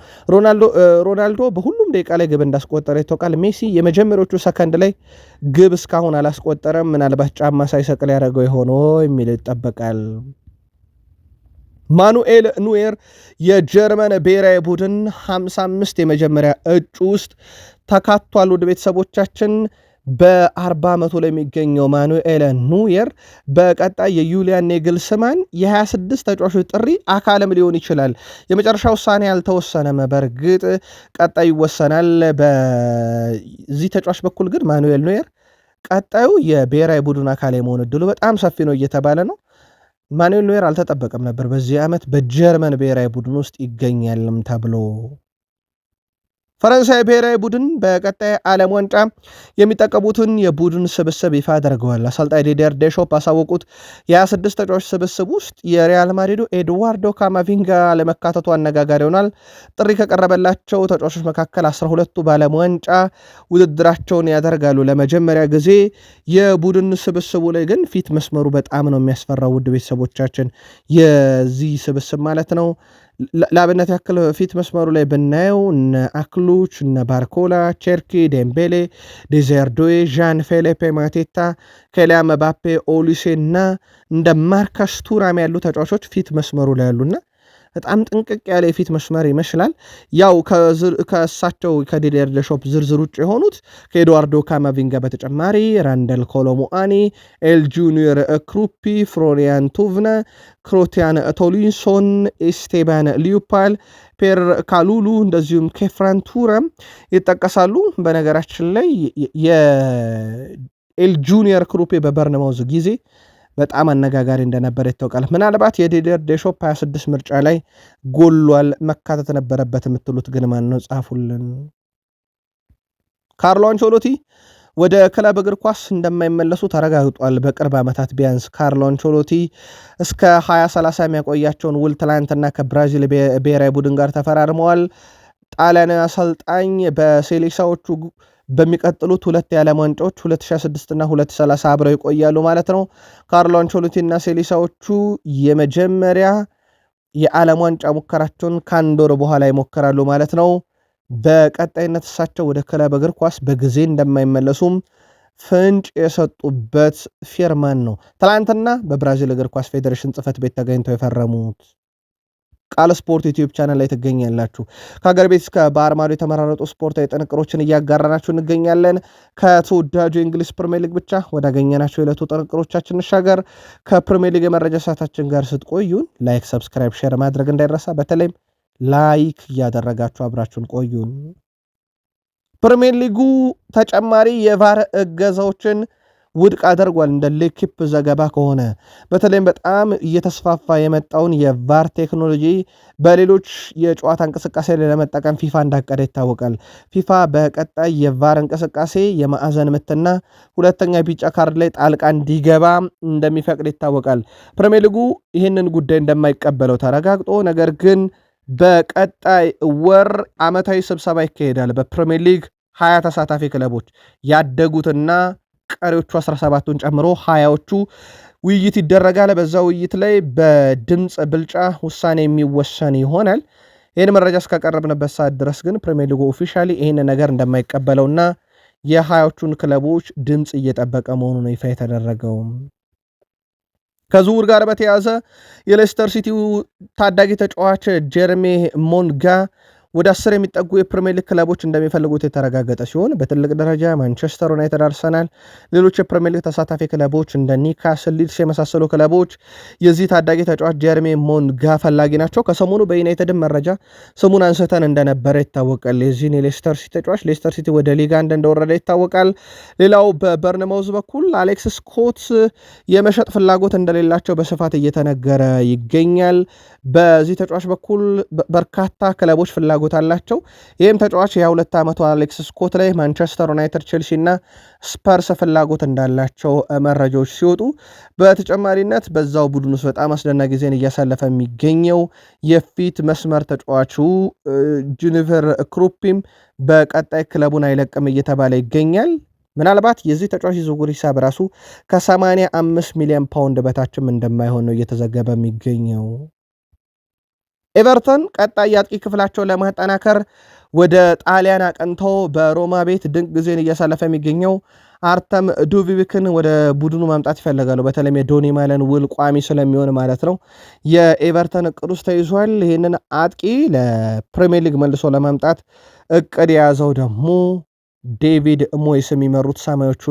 ሮናልዶ በሁሉም ደቂቃ ላይ ግብ እንዳስቆጠረ ይታወቃል። ሜሲ የመጀመሪያዎቹ ሰከንድ ላይ ግብ እስካሁን አላስቆጠረም። ምናልባት ጫማ ሳይሰቅል ያደረገው የሆነ የሚል ይጠበቃል። ማኑኤል ኑዌር የጀርመን ብሔራዊ ቡድን 55 የመጀመሪያ እጩ ውስጥ ተካቷል። ውድ ቤተሰቦቻችን በ40 ዓመቱ ላይ የሚገኘው ማኑኤል ኑየር በቀጣይ የዩሊያን ኔግልስማን የ26 ተጫዋቾች ጥሪ አካልም ሊሆን ይችላል። የመጨረሻ ውሳኔ አልተወሰነም። በእርግጥ ቀጣይ ይወሰናል። በዚህ ተጫዋች በኩል ግን ማኑኤል ኑየር ቀጣዩ የብሔራዊ ቡድን አካል የመሆን እድሉ በጣም ሰፊ ነው እየተባለ ነው። ማኑኤል ኑየር አልተጠበቀም ነበር በዚህ ዓመት በጀርመን ብሔራዊ ቡድን ውስጥ ይገኛልም ተብሎ። ፈረንሳይ ብሔራዊ ቡድን በቀጣይ ዓለም ዋንጫ የሚጠቀሙትን የቡድን ስብስብ ይፋ አድርገዋል። አሰልጣኝ ዲዲየር ዴሾፕ ባሳወቁት የ26 ተጫዋች ስብስብ ውስጥ የሪያል ማድሪዱ ኤድዋርዶ ካማቪንጋ ለመካተቱ አነጋጋሪ ይሆናል። ጥሪ ከቀረበላቸው ተጫዋቾች መካከል 12ቱ በዓለም ዋንጫ ውድድራቸውን ያደርጋሉ ለመጀመሪያ ጊዜ። የቡድን ስብስቡ ላይ ግን ፊት መስመሩ በጣም ነው የሚያስፈራው። ውድ ቤተሰቦቻችን የዚህ ስብስብ ማለት ነው። ለአብነት ያክል ፊት መስመሩ ላይ ብናየው እነ አክሉች፣ እነ ባርኮላ፣ ቼርኪ፣ ዴምቤሌ፣ ዴዘርዶዌ፣ ዣን ፌሊፔ ማቴታ፣ ኬሊያን መባፔ፣ ኦሊሴ እና እንደ ማርከስ ቱራም ያሉ ተጫዋቾች ፊት መስመሩ ላይ ያሉና በጣም ጥንቅቅ ያለ የፊት መስመር ይመስላል። ያው ከእሳቸው ከዲዲየር ዴሾፕ ዝርዝር ውጭ የሆኑት ከኤድዋርዶ ካማቪንጋ በተጨማሪ ራንደል ኮሎሙአኒ፣ ኤል ጁኒየር ክሩፒ፣ ፍሎሪያን ቱቭነ፣ ክሮቲያን ቶሊንሶን፣ ኤስቴባን ሊዩፓል፣ ፔር ካሉሉ እንደዚሁም ኬፍራን ቱረም ይጠቀሳሉ። በነገራችን ላይ የኤል ጁኒየር ክሩፔ በበርነማውዝ ጊዜ በጣም አነጋጋሪ እንደነበረ ይታወቃል። ምናልባት የዲዲየር ዴሾፕ 26 ምርጫ ላይ ጎሏል መካተት ነበረበት የምትሉት ግን ማን ነው? ጻፉልን። ካርሎ አንቸሎቲ ወደ ክለብ እግር ኳስ እንደማይመለሱ ተረጋግጧል። በቅርብ ዓመታት ቢያንስ ካርሎ አንቸሎቲ እስከ 2030 የሚያቆያቸውን ውል ትላንትና ከብራዚል ብሔራዊ ቡድን ጋር ተፈራርመዋል። ጣሊያን አሰልጣኝ በሴሌሳዎቹ በሚቀጥሉት ሁለት የዓለም ዋንጫዎች 2026 እና 2030 አብረው ይቆያሉ ማለት ነው። ካርሎ አንቸሎቲ እና ሴሌሳዎቹ የመጀመሪያ የዓለም ዋንጫ ሙከራቸውን ከአንድ ወር በኋላ ይሞከራሉ ማለት ነው። በቀጣይነት እሳቸው ወደ ክለብ እግር ኳስ በጊዜ እንደማይመለሱም ፍንጭ የሰጡበት ፊርማን ነው ትላንትና በብራዚል እግር ኳስ ፌዴሬሽን ጽሕፈት ቤት ተገኝተው የፈረሙት። ቃል ስፖርት ዩቲዩብ ቻናል ላይ ትገኛላችሁ። ከሀገር ቤት እስከ ባህር ማዶ የተመራረጡ ስፖርታዊ ጥንቅሮችን እያጋራናችሁ እንገኛለን። ከተወዳጁ የእንግሊዝ ፕሪሚየር ሊግ ብቻ ወዳገኘናቸው የዕለቱ ጥንቅሮቻችን እንሻገር። ከፕሪሚየር ሊግ የመረጃ ሰዓታችን ጋር ስትቆዩን ላይክ፣ ሰብስክራይብ፣ ሼር ማድረግ እንዳይረሳ። በተለይም ላይክ እያደረጋችሁ አብራችሁን ቆዩን። ፕሪሚየር ሊጉ ተጨማሪ የቫር እገዛዎችን ውድቅ አድርጓል። እንደ ሌኪፕ ዘገባ ከሆነ በተለይም በጣም እየተስፋፋ የመጣውን የቫር ቴክኖሎጂ በሌሎች የጨዋታ እንቅስቃሴ ላይ ለመጠቀም ፊፋ እንዳቀደ ይታወቃል። ፊፋ በቀጣይ የቫር እንቅስቃሴ የማዕዘን ምትና ሁለተኛ ቢጫ ካርድ ላይ ጣልቃ እንዲገባ እንደሚፈቅድ ይታወቃል። ፕሪሚየር ሊጉ ይህንን ጉዳይ እንደማይቀበለው ተረጋግጦ ነገር ግን በቀጣይ ወር ዓመታዊ ስብሰባ ይካሄዳል። በፕሪሚየር ሊግ 20 ተሳታፊ ክለቦች ያደጉትና ቀሪዎቹ 17ቱን ጨምሮ 20ዎቹ ውይይት ይደረጋል። በዛ ውይይት ላይ በድምፅ ብልጫ ውሳኔ የሚወሰን ይሆናል። ይህን መረጃ እስካቀረብንበት ሰዓት ድረስ ግን ፕሪሚየር ሊጉ ኦፊሻሊ ይህን ነገር እንደማይቀበለውና የ20ዎቹን ክለቦች ድምፅ እየጠበቀ መሆኑ ነው ይፋ የተደረገው። ከዝውውር ጋር በተያያዘ የሌስተር ሲቲው ታዳጊ ተጫዋች ጀርሜ ሞንጋ ወደ 10 የሚጠጉ የፕሪሚየር ሊግ ክለቦች እንደሚፈልጉት የተረጋገጠ ሲሆን በትልቅ ደረጃ ማንቸስተር ዩናይትድ፣ አርሰናል፣ ሌሎች የፕሪሚየር ሊግ ተሳታፊ ክለቦች እንደ ኒውካስል፣ ሊድስ የመሳሰሉ ክለቦች የዚህ ታዳጊ ተጫዋች ጀርሜ ሞንጋ ፈላጊ ናቸው። ከሰሞኑ በዩናይትድ መረጃ ስሙን አንስተን እንደነበረ ይታወቃል። የዚህን የሌስተር ሲቲ ተጫዋች ሌስተር ሲቲ ወደ ሊግ 1 እንደወረደ ይታወቃል። ሌላው በበርንማውዝ በኩል አሌክስ ስኮት የመሸጥ ፍላጎት እንደሌላቸው በስፋት እየተነገረ ይገኛል። በዚህ ተጫዋች በኩል በርካታ ክለቦች ፍላጎት አላቸው። ይህም ተጫዋች የ22 ዓመቱ አሌክስ ስኮት ላይ ማንቸስተር ዩናይትድ፣ ቼልሲ እና ስፐርስ ፍላጎት እንዳላቸው መረጃዎች ሲወጡ፣ በተጨማሪነት በዛው ቡድን ውስጥ በጣም አስደናቂ ጊዜን እያሳለፈ የሚገኘው የፊት መስመር ተጫዋቹ ጁኒቨር ክሩፒም በቀጣይ ክለቡን አይለቅም እየተባለ ይገኛል። ምናልባት የዚህ ተጫዋች ዝውውር ሂሳብ ራሱ ከ85 ሚሊዮን ፓውንድ በታችም እንደማይሆን ነው እየተዘገበ የሚገኘው። ኤቨርተን ቀጣይ የአጥቂ ክፍላቸውን ለማጠናከር ወደ ጣሊያን አቀንተው በሮማ ቤት ድንቅ ጊዜን እያሳለፈ የሚገኘው አርተም ዱቪክን ወደ ቡድኑ ማምጣት ይፈልጋሉ። በተለይም የዶኒ ማለን ውል ቋሚ ስለሚሆን ማለት ነው። የኤቨርተን እቅድ ውስጥ ተይዟል። ይህንን አጥቂ ለፕሪሚየር ሊግ መልሶ ለማምጣት እቅድ የያዘው ደግሞ ዴቪድ ሞይስ የሚመሩት ሰማዮቹ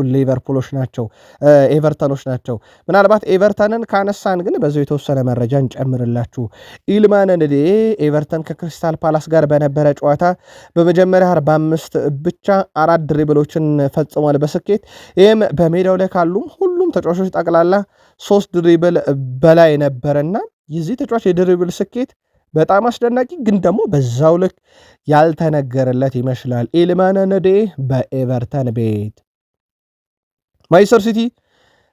ኤቨርተኖች ናቸው። ምናልባት ኤቨርተንን ካነሳን ግን በዚሁ የተወሰነ መረጃ እንጨምርላችሁ። ኢልማን እንዴ ኤቨርተን ከክሪስታል ፓላስ ጋር በነበረ ጨዋታ በመጀመሪያ 45 ብቻ 4 ድሪብሎችን ፈጽሟል በስኬት ይህም በሜዳው ላይ ካሉም ሁሉም ተጫዋቾች ጠቅላላ 3 ድሪብል በላይ ነበረና የዚህ ተጫዋች የድሪብል ስኬት በጣም አስደናቂ ግን ደግሞ በዛው ልክ ያልተነገረለት ይመስላል። ኢልማን ነዴ በኤቨርተን ቤት ማንቸስተር ሲቲ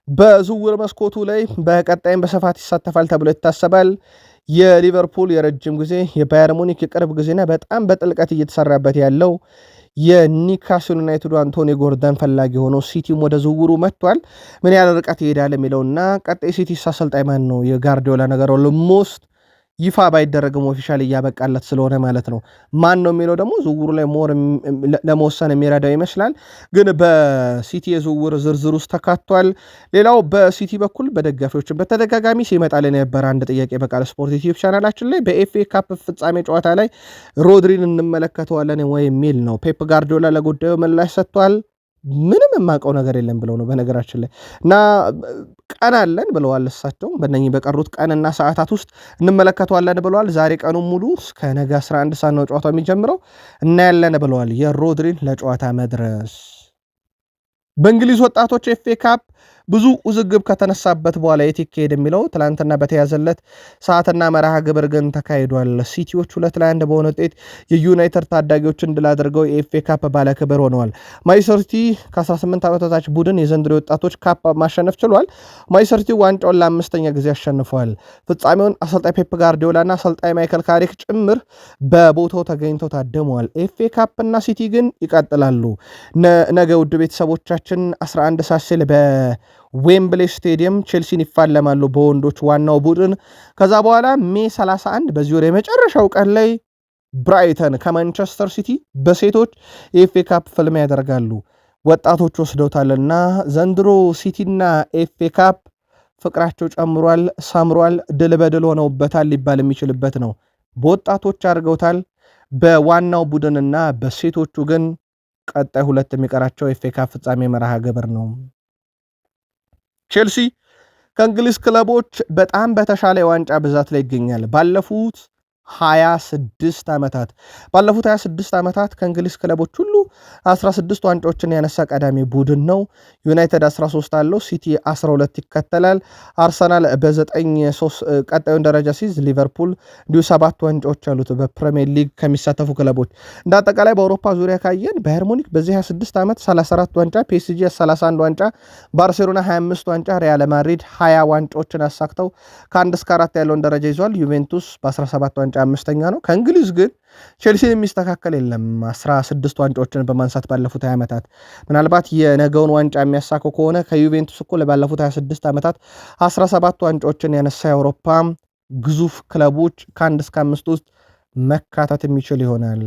በዝውውር መስኮቱ ላይ በቀጣይም በስፋት ይሳተፋል ተብሎ ይታሰባል። የሊቨርፑል የረጅም ጊዜ የባየር ሙኒክ የቅርብ ጊዜና በጣም በጥልቀት እየተሰራበት ያለው የኒውካስል ዩናይትዱ አንቶኒ ጎርደን ፈላጊ ሆኖ ሲቲም ወደ ዝውውሩ መጥቷል። ምን ያህል ርቀት ይሄዳል የሚለውና ቀጣይ ሲቲ አሰልጣኝ ማን ነው የጋርዲዮላ ነገር ኦልሞስት ይፋ ባይደረግም ኦፊሻል እያበቃለት ስለሆነ ማለት ነው። ማን ነው የሚለው ደግሞ ዝውውሩ ላይ ሞር ለመወሰን የሚረዳው ይመስላል። ግን በሲቲ የዝውውር ዝርዝር ውስጥ ተካቷል። ሌላው በሲቲ በኩል በደጋፊዎችን በተደጋጋሚ ሲመጣልን የነበረ አንድ ጥያቄ በቃል ስፖርት ዩቲዩብ ቻናላችን ላይ በኤፍኤ ካፕ ፍጻሜ ጨዋታ ላይ ሮድሪን እንመለከተዋለን ወይ የሚል ነው። ፔፕ ጋርዲዮላ ለጉዳዩ ምላሽ ሰጥቷል። ምንም የማውቀው ነገር የለም ብለው ነው በነገራችን ላይ እና ቀን አለን ብለዋል። እሳቸው በእነኚህ በቀሩት ቀንና ሰዓታት ውስጥ እንመለከተዋለን ብለዋል። ዛሬ ቀኑን ሙሉ እስከ ነገ 11 ሰዓት ነው ጨዋታው የሚጀምረው እናያለን ብለዋል። የሮድሪን ለጨዋታ መድረስ በእንግሊዝ ወጣቶች ኤፍኤ ካፕ ብዙ ውዝግብ ከተነሳበት በኋላ የት ይካሄድ የሚለው ትላንትና በተያዘለት ሰዓትና መርሃ ግብር ግን ተካሂዷል። ሲቲዎች 2-1 በሆነ ውጤት የዩናይትድ ታዳጊዎችን ድል አድርገው የኤፍኤ ካፕ ባለክብር ሆነዋል። ማንቸስተር ሲቲ ከ18 ዓመት በታች ቡድን የዘንድሮ ወጣቶች ካፕ ማሸነፍ ችሏል። ማንቸስተር ሲቲ ዋንጫውን ለ5ኛ ጊዜ አሸንፏል። ፍጻሜውን አሰልጣኝ ፔፕ ጋርዲዮላና አሰልጣኝ ማይከል ካሪክ ጭምር በቦታው ተገኝተው ታድመዋል። ኤፍኤ ካፕ እና ሲቲ ግን ይቀጥላሉ። ነገ ውድ ቤተሰቦቻችን 11 ሰዓት ሲል ዌምብሌ ስቴዲየም ቼልሲን ይፋለማሉ በወንዶች ዋናው ቡድን። ከዛ በኋላ ሜይ 31 በዚህ ወር የመጨረሻው ቀን ላይ ብራይተን ከማንቸስተር ሲቲ በሴቶች የኤፍኤ ካፕ ፍልሚያ ያደርጋሉ። ወጣቶች ወስደውታልና ዘንድሮ ሲቲና ኤፍኤ ካፕ ፍቅራቸው ጨምሯል፣ ሰምሯል፣ ድል በድል ሆነውበታል ሊባል የሚችልበት ነው። በወጣቶች አድርገውታል። በዋናው ቡድንና በሴቶቹ ግን ቀጣይ ሁለት የሚቀራቸው ኤፍኤ ካፕ ፍጻሜ መርሃ ግብር ነው። ቼልሲ ከእንግሊዝ ክለቦች በጣም በተሻለ የዋንጫ ብዛት ላይ ይገኛል። ባለፉት 26 ዓመታት ከእንግሊዝ ክለቦች ሁሉ 16 ዋንጫዎችን ያነሳ ቀዳሚ ቡድን ነው። ዩናይትድ 13 አለው፣ ሲቲ 12 ይከተላል። አርሰናል በ9 ቀጣዩን ደረጃ ሲይዝ ሊቨርፑል እንዲሁ 7 ዋንጫዎች አሉት በፕሪሚየር ሊግ ከሚሳተፉ ክለቦች። እንደ አጠቃላይ በአውሮፓ ዙሪያ ካየን ባየር ሙኒክ በዚህ 26 ዓመት 34 ዋንጫ፣ ፒኤስጂ 31 ዋንጫ፣ ባርሴሎና 25 ዋንጫ፣ ሪያል ማድሪድ 20 ዋንጫዎችን አሳክተው ከ1 እስከ 4 ያለውን ደረጃ ይዟል። ዩቬንቱስ በ17 ዋንጫ 5ኛ ነው። ከእንግሊዝ ግን ቼልሲን የሚስተካከል የለም። 16 ዋንጫዎችን በማንሳት ባለፉት 20 ዓመታት ምናልባት የነገውን ዋንጫ የሚያሳካው ከሆነ ከዩቬንቱስ እኮ ባለፉት 26 ዓመታት 17 ዋንጫዎችን ያነሳ የአውሮፓ ግዙፍ ክለቦች ከ1 እስከ 5 ውስጥ መካተት የሚችል ይሆናል።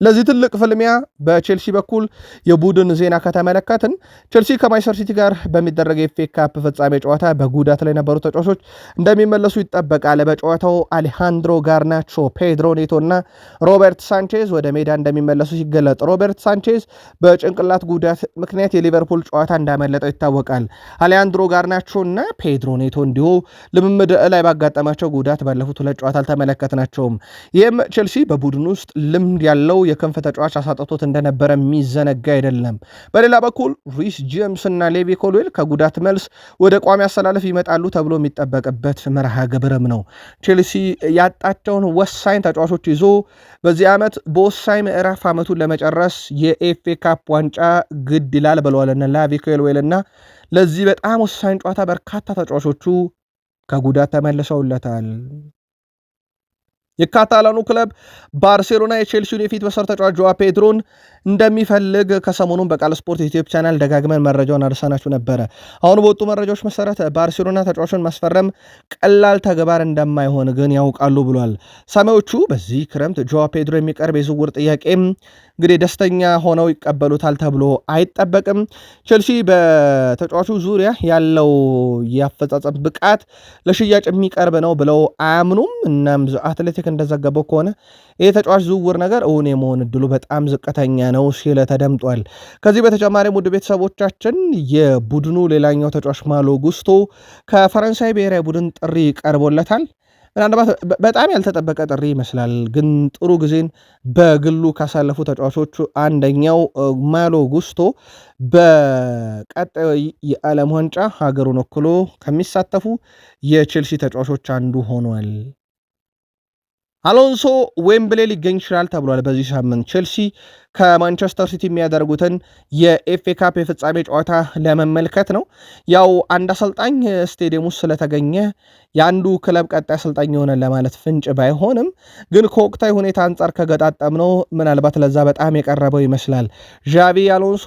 ለዚህ ትልቅ ፍልሚያ በቼልሲ በኩል የቡድን ዜና ከተመለከትን ቼልሲ ከማንቸስተር ሲቲ ጋር በሚደረግ የኤፍኤ ካፕ ፍጻሜ ጨዋታ በጉዳት ላይ የነበሩ ተጫዋቾች እንደሚመለሱ ይጠበቃል። በጨዋታው አሌሃንድሮ ጋርናቾ፣ ፔድሮ ኔቶ እና ሮበርት ሳንቼዝ ወደ ሜዳ እንደሚመለሱ ሲገለጥ ሮበርት ሳንቼዝ በጭንቅላት ጉዳት ምክንያት የሊቨርፑል ጨዋታ እንዳመለጠው ይታወቃል። አሌሃንድሮ ጋርናቾ እና ፔድሮ ኔቶ እንዲሁ ልምምድ ላይ ባጋጠማቸው ጉዳት ባለፉት 2 ጨዋታ አልተመለከትናቸውም። ይህም ቼልሲ በቡድን ውስጥ ልምድ ያለው የክንፍ ተጫዋች አሳጥቶት እንደነበረ የሚዘነጋ አይደለም። በሌላ በኩል ሪስ ጄምስ እና ሌቪ ኮልዌል ከጉዳት መልስ ወደ ቋሚ አሰላለፍ ይመጣሉ ተብሎ የሚጠበቅበት መርሃ ግብርም ነው። ቼልሲ ያጣቸውን ወሳኝ ተጫዋቾች ይዞ በዚህ ዓመት በወሳኝ ምዕራፍ ዓመቱን ለመጨረስ የኤፍኤ ካፕ ዋንጫ ግድ ይላል ብለዋልና ሌቪ ኮልዌል እና ለዚህ በጣም ወሳኝ ጨዋታ በርካታ ተጫዋቾቹ ከጉዳት ተመልሰውለታል። የካታላኑ ክለብ ባርሴሎና የቼልሲውን የፊት መስመር ተጫዋች ጆዋ ፔድሮን እንደሚፈልግ ከሰሞኑን በቃል ስፖርት ዩቲዩብ ቻናል ደጋግመን መረጃውን አድርሰናችሁ ነበረ። አሁን በወጡ መረጃዎች መሰረት ባርሴሎና ተጫዋቹን ማስፈረም ቀላል ተግባር እንደማይሆን ግን ያውቃሉ ብሏል። ሰማዮቹ በዚህ ክረምት ጆዋ ፔድሮ የሚቀርብ የዝውውር ጥያቄም እንግዲህ ደስተኛ ሆነው ይቀበሉታል ተብሎ አይጠበቅም። ቼልሲ በተጫዋቹ ዙሪያ ያለው የአፈጻጸም ብቃት ለሽያጭ የሚቀርብ ነው ብለው አያምኑም። እናም አትሌቲክ አትሌቲክ እንደዘገበው ከሆነ ይህ ተጫዋች ዝውውር ነገር እውን የመሆን እድሉ በጣም ዝቅተኛ ነው ሲል ተደምጧል። ከዚህ በተጨማሪ ውድ ቤተሰቦቻችን የቡድኑ ሌላኛው ተጫዋች ማሎ ጉስቶ ከፈረንሳይ ብሔራዊ ቡድን ጥሪ ቀርቦለታል። ምናልባት በጣም ያልተጠበቀ ጥሪ ይመስላል፣ ግን ጥሩ ጊዜን በግሉ ካሳለፉ ተጫዋቾቹ አንደኛው ማሎ ጉስቶ በቀጣዩ የዓለም ዋንጫ ሀገሩን ወክሎ ከሚሳተፉ የቼልሲ ተጫዋቾች አንዱ ሆኗል። አሎንሶ ዌምብሌ ሊገኝ ይችላል ተብሏል። በዚህ ሳምንት ቼልሲ ከማንቸስተር ሲቲ የሚያደርጉትን የኤፍኤ ካፕ የፍጻሜ ጨዋታ ለመመልከት ነው። ያው አንድ አሰልጣኝ ስቴዲየም ውስጥ ስለተገኘ የአንዱ ክለብ ቀጣይ አሰልጣኝ የሆነ ለማለት ፍንጭ ባይሆንም ግን ከወቅታዊ ሁኔታ አንጻር ከገጣጠምነው ምናልባት ለዛ በጣም የቀረበው ይመስላል። ዣቪ አሎንሶ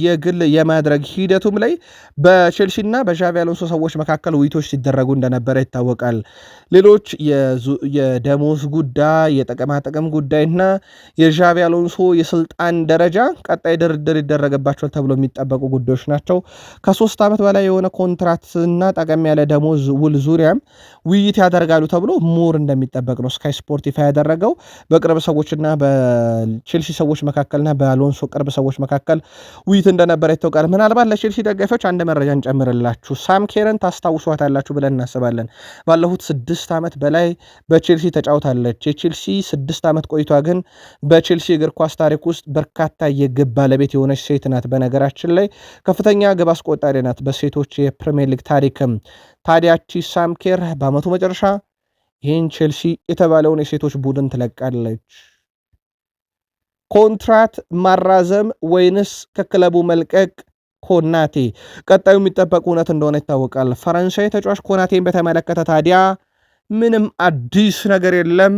የግል የማድረግ ሂደቱም ላይ በቼልሲና በዣቪ አሎንሶ ሰዎች መካከል ውይይቶች ሲደረጉ እንደነበረ ይታወቃል። ሌሎች የደሞዝ ጉዳይ፣ የጥቅማጥቅም ጉዳይና የዣቪ አሎንሶ የስልጣን ደረጃ ቀጣይ ድርድር ይደረገባቸዋል ተብሎ የሚጠበቁ ጉዳዮች ናቸው። ከ3 ዓመት በላይ የሆነ ኮንትራክትና ጠቀም ያለ ደሞዝ ውል ዙሪያም ውይይት ያደርጋሉ ተብሎ ሙር እንደሚጠበቅ ነው ስካይ ስፖርት ይፋ ያደረገው። በቅርብ ሰዎችና በቼልሲ ሰዎች መካከልና በአሎንሶ ቅርብ ሰዎች መካከል ውይይት እንደነበረ ይታወቃል። ምናልባት ለቼልሲ ደጋፊዎች አንድ መረጃ እንጨምርላችሁ። ሳም ኬረን ታስታውሷታላችሁ ብለን እናስባለን። ባለፉት 6 ዓመት በላይ በቼልሲ ተጫውታለች። የቼልሲ 6 ዓመት ቆይቷ ግን በቼልሲ እግር ኳስ ታሪክ ውስጥ በርካታ የግብ ባለቤት የሆነች ሴት ናት። በነገራችን ላይ ከፍተኛ ግብ አስቆጣሪ ናት በሴቶች የፕሪሚየር ሊግ ታሪክም። ታዲያቺ ሳም ኬር በዓመቱ መጨረሻ ይህን ቼልሲ የተባለውን የሴቶች ቡድን ትለቃለች። ኮንትራት ማራዘም ወይንስ ከክለቡ መልቀቅ? ኮናቴ ቀጣዩ የሚጠበቅ እውነት እንደሆነ ይታወቃል። ፈረንሳይ ተጫዋች ኮናቴን በተመለከተ ታዲያ ምንም አዲስ ነገር የለም።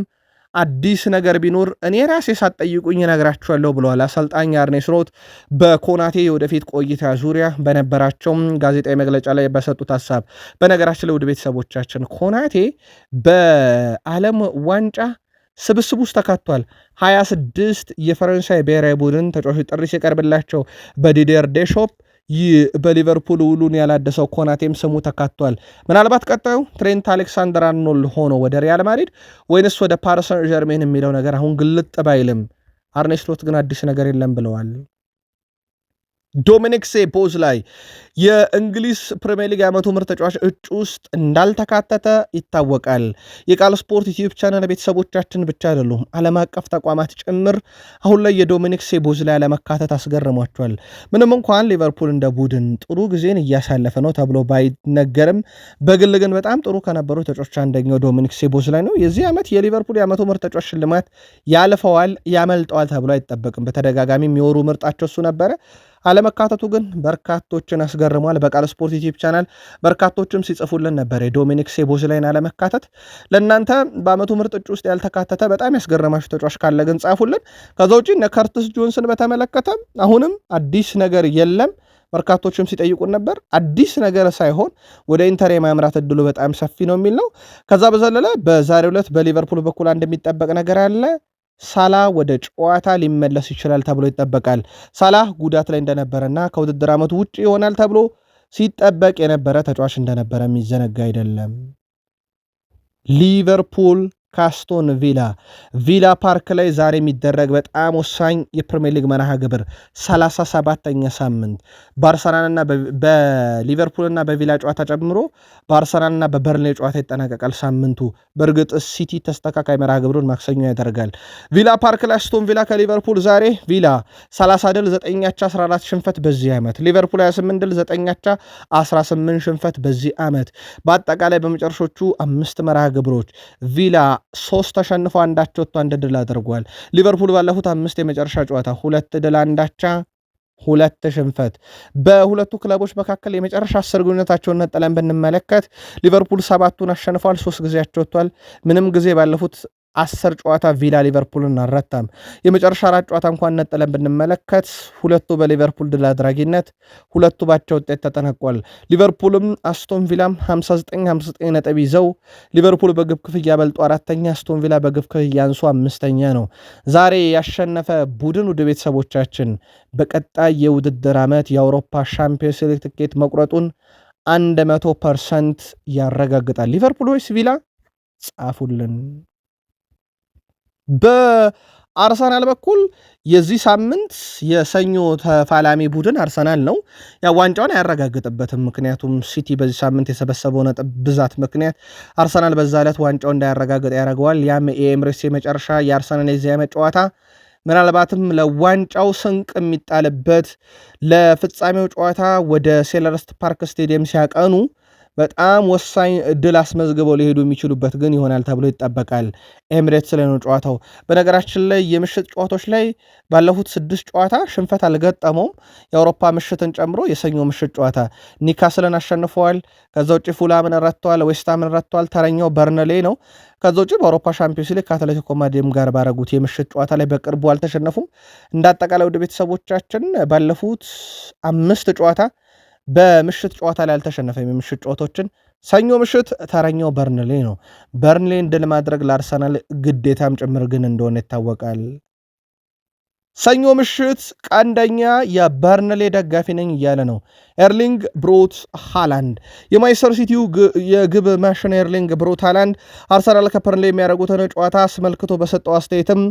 አዲስ ነገር ቢኖር እኔ ራሴ ሳትጠይቁኝ እነግራችኋለሁ ብለዋል አሰልጣኝ አርኔ ስሎት በኮናቴ የወደፊት ቆይታ ዙሪያ በነበራቸው ጋዜጣዊ መግለጫ ላይ በሰጡት ሀሳብ። በነገራችን ላይ ውድ ቤተሰቦቻችን ኮናቴ በዓለም ዋንጫ ስብስብ ውስጥ ተካቷል። 26 የፈረንሳይ ብሔራዊ ቡድን ተጫዋቾች ጥሪ ሲቀርብላቸው በዲዲየር ዴሾፕ በሊቨርፑል ውሉን ያላደሰው ኮናቴም ስሙ ተካቷል። ምናልባት ቀጣዩ ትሬንት አሌክሳንደር አርኖልድ ሆኖ ወደ ሪያል ማድሪድ ወይንስ ወደ ፓሪስ ሰን ዠርሜን የሚለው ነገር አሁን ግልጥ ባይልም አርኔ ስሎት ግን አዲስ ነገር የለም ብለዋል። ዶሚኒክ ሶቦስላይ የእንግሊዝ ፕሪሚየር ሊግ የዓመቱ ምርጥ ተጫዋች እጩ ውስጥ እንዳልተካተተ ይታወቃል። የቃል ስፖርት ዩቲዩብ ቻናል ቤተሰቦቻችን ብቻ አይደሉም፣ ዓለም አቀፍ ተቋማት ጭምር አሁን ላይ የዶሚኒክ ሶቦስላይ አለመካተት አስገርሟቸዋል። ምንም እንኳን ሊቨርፑል እንደ ቡድን ጥሩ ጊዜን እያሳለፈ ነው ተብሎ ባይነገርም በግል ግን በጣም ጥሩ ከነበሩ ተጫዋቾች አንደኛው ዶሚኒክ ሶቦስላይ ነው። የዚህ ዓመት የሊቨርፑል የዓመቱ ምርጥ ተጫዋች ሽልማት ያልፈዋል፣ ያመልጠዋል ተብሎ አይጠበቅም። በተደጋጋሚ የሚወሩ ምርጣቸው እሱ ነበረ። አለመካተቱ ግን በርካቶችን አስገርሟል። በቃል ስፖርት ዩቲዩብ ቻናል በርካቶችም ሲጽፉልን ነበር የዶሚኒክ ሶቦስላይን አለመካተት። ለእናንተ በዓመቱ ምርጥ እጩ ውስጥ ያልተካተተ በጣም ያስገረማችሁ ተጫዋች ካለ ግን ጻፉልን። ከዛ ውጪ እነ ከርትስ ጆንስን በተመለከተ አሁንም አዲስ ነገር የለም። በርካቶችም ሲጠይቁን ነበር። አዲስ ነገር ሳይሆን ወደ ኢንተር የማምራት እድሉ በጣም ሰፊ ነው የሚል ነው። ከዛ በዘለለ በዛሬው ዕለት በሊቨርፑል በኩል አንድ የሚጠበቅ ነገር አለ። ሳላ ወደ ጨዋታ ሊመለስ ይችላል ተብሎ ይጠበቃል። ሳላ ጉዳት ላይ እንደነበረና ከውድድር ዓመቱ ውጭ ይሆናል ተብሎ ሲጠበቅ የነበረ ተጫዋች እንደነበረ የሚዘነጋ አይደለም። ሊቨርፑል ካስቶን ቪላ ፓርክ ላይ ዛሬ የሚደረግ በጣም ወሳኝ የፕሪሚየር ሊግ መርሃ ግብር 37ኛ ሳምንት በአርሰናልና በሊቨርፑልና በቪላ ጨዋታ ጨምሮ በአርሰናልና በበርንሌ ጨዋታ ይጠናቀቃል ሳምንቱ። በእርግጥ ሲቲ ተስተካካይ መርሃ ግብሩን ማክሰኞ ያደርጋል። ቪላ ፓርክ ላይ አስቶን ቪላ ከሊቨርፑል ዛሬ ቪላ 30 ድል 9 አቻ 14 ሽንፈት በዚህ ዓመት፣ ሊቨርፑል 28 ድል 9 አቻ 18 ሽንፈት በዚህ ዓመት። በአጠቃላይ በመጨረሾቹ 5 መርሃ ግብሮች ቪላ 3 ተሸንፎ አንዳቸው ወጥቶ 1 ድል አድርጓል። ሊቨርፑል ባለፉት 5 የመጨረሻ ጨዋታ 2 ድል 1 አቻ 2 ሽንፈት። በሁለቱ ክለቦች መካከል የመጨረሻ 10 ግንኙነታቸውን ነጥለን ብንመለከት ሊቨርፑል 7ቱን አሸንፏል፣ 3 ጊዜያቸው ወጥቷል። ምንም ጊዜ ባለፉት 10 ጨዋታ ቪላ ሊቨርፑልን አልረታም። የመጨረሻ 4 ጨዋታ እንኳን ነጥለን ብንመለከት 2ቱ በሊቨርፑል ድል አድራጊነት፣ 2ቱ ባቻ ውጤት ተጠናቋል። ሊቨርፑልም አስቶን ቪላም 59 ነጥብ ይዘው ሊቨርፑል በግብ ክፍያ በልጦ 4ኛ፣ አስቶን ቪላ በግብ ክፍያ አንሶ 5ኛ ነው። ዛሬ ያሸነፈ ቡድን ውድ ቤተሰቦቻችን በቀጣይ የውድድር ዓመት የአውሮፓ ሻምፒዮንስ ሊግ ትኬት መቁረጡን 100% ያረጋግጣል። ሊቨርፑል ወይስ ቪላ? ጻፉልን። በአርሰናል በኩል የዚህ ሳምንት የሰኞ ተፋላሚ ቡድን አርሰናል ነው። ያ ዋንጫውን አያረጋግጥበትም። ምክንያቱም ሲቲ በዚህ ሳምንት የሰበሰበው ነጥብ ብዛት ምክንያት አርሰናል በዛ ዕለት ዋንጫው እንዳያረጋግጥ ያደርገዋል። ያም የኤምሬትስ የመጨረሻ የአርሰናል የዚህ ዓመት ጨዋታ ምናልባትም ለዋንጫው ስንቅ የሚጣልበት ለፍጻሜው ጨዋታ ወደ ሴልኸርስት ፓርክ ስቴዲየም ሲያቀኑ በጣም ወሳኝ ድል አስመዝግበው ሊሄዱ የሚችሉበት ግን ይሆናል ተብሎ ይጠበቃል። ኤሚሬትስ ላይ ነው ጨዋታው። በነገራችን ላይ የምሽት ጨዋታዎች ላይ ባለፉት 6 ጨዋታ ሽንፈት አልገጠመውም። የአውሮፓ ምሽትን ጨምሮ የሰኞ ምሽት ጨዋታ ኒካስልን አሸንፈዋል። ከዛ ውጭ ፉላምን ረትተዋል፣ ዌስትሃምን ረትተዋል። ተረኛው በርንሌ ነው። ከዛ ውጭ በአውሮፓ ሻምፒዮንስ ሊግ ከአትሌቲኮ ማድሪድ ጋር ባረጉት የምሽት ጨዋታ ላይ በቅርቡ አልተሸነፉም። እንደ አጠቃላይ ወደ ቤተሰቦቻችን ባለፉት 5 ጨዋታ በምሽት ጨዋታ ላይ አልተሸነፈም። የምሽት ጨዋታዎችን ሰኞ ምሽት ተረኛው በርንሌ ነው። በርንሌን ድል ማድረግ ለአርሰናል ግዴታም ጭምር ግን እንደሆነ ይታወቃል። ሰኞ ምሽት ቀንደኛ የበርንሌ ደጋፊ ነኝ እያለ ነው ኤርሊንግ ብሮት ሃላንድ። የማንቸስተር ሲቲው የግብ ማሽን ኤርሊንግ ብሮት ሃላንድ አርሰናል ከበርንሌ የሚያደርጉትን ጨዋታ አስመልክቶ በሰጠው አስተያየትም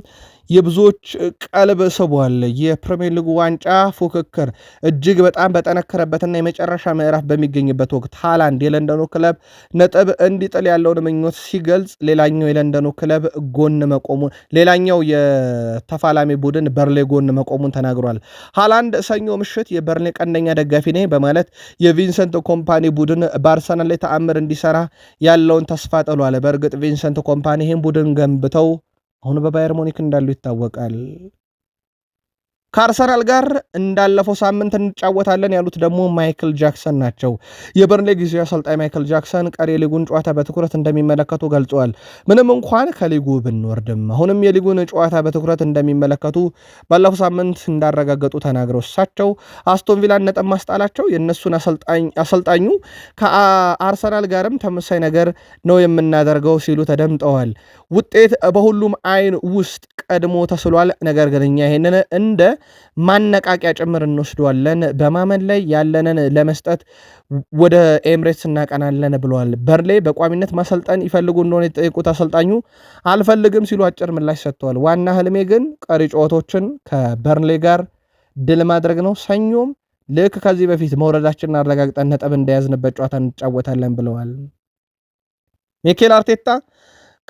የብዙዎች ቀልብ ስቧል። የፕሪሚየር ሊጉ ዋንጫ ፉክክር እጅግ በጣም በጠነከረበትና የመጨረሻ ምዕራፍ በሚገኝበት ወቅት ሃላንድ የለንደኑ ክለብ ነጥብ እንዲጥል ያለውን ምኞት ሲገልጽ፣ ሌላኛው የለንደኑ ክለብ ጎን መቆሙን ሌላኛው የተፋላሚ ቡድን በርንሌ ጎን መቆሙን ተናግሯል። ሃላንድ ሰኞ ምሽት የበርንሌ ቀንደኛ ደጋፊ ነኝ በማለት የቪንሰንት ኮምፓኒ ቡድን በአርሰናል ላይ ተአምር እንዲሰራ ያለውን ተስፋ ጥሏል። በእርግጥ ቪንሰንት ኮምፓኒ ይህን ቡድን ገንብተው አሁን በባየር ሙኒክ እንዳሉ ይታወቃል። ከአርሰናል ጋር እንዳለፈው ሳምንት እንጫወታለን ያሉት ደግሞ ማይክል ጃክሰን ናቸው። የበርንሌ ጊዜያዊ አሰልጣኝ ማይክል ጃክሰን ቀሪ የሊጉን ጨዋታ በትኩረት እንደሚመለከቱ ገልጸዋል። ምንም እንኳን ከሊጉ ብንወርድም አሁንም የሊጉን ጨዋታ በትኩረት እንደሚመለከቱ ባለፈው ሳምንት እንዳረጋገጡ ተናግረው እሳቸው አስቶን ቪላን ነጥብ ማስጣላቸው የእነሱን አሰልጣኙ ከአርሰናል ጋርም ተመሳሳይ ነገር ነው የምናደርገው ሲሉ ተደምጠዋል። ውጤት በሁሉም አይን ውስጥ ቀድሞ ተስሏል። ነገር ግን እኛ ይሄንን እንደ ማነቃቂያ ጭምር እንወስደዋለን። በማመን ላይ ያለንን ለመስጠት ወደ ኤምሬትስ እናቀናለን ብለዋል። በርንሌ በቋሚነት ማሰልጠን ይፈልጉ እንደሆነ የጠየቁት አሰልጣኙ አልፈልግም ሲሉ አጭር ምላሽ ሰጥተዋል። ዋና ህልሜ ግን ቀሪ ጨዋታዎችን ከበርንሌ ጋር ድል ማድረግ ነው። ሰኞም ልክ ከዚህ በፊት መውረዳችንን አረጋግጠን ነጥብ እንደያዝንበት ጨዋታ እንጫወታለን ብለዋል። ሚኬል አርቴታ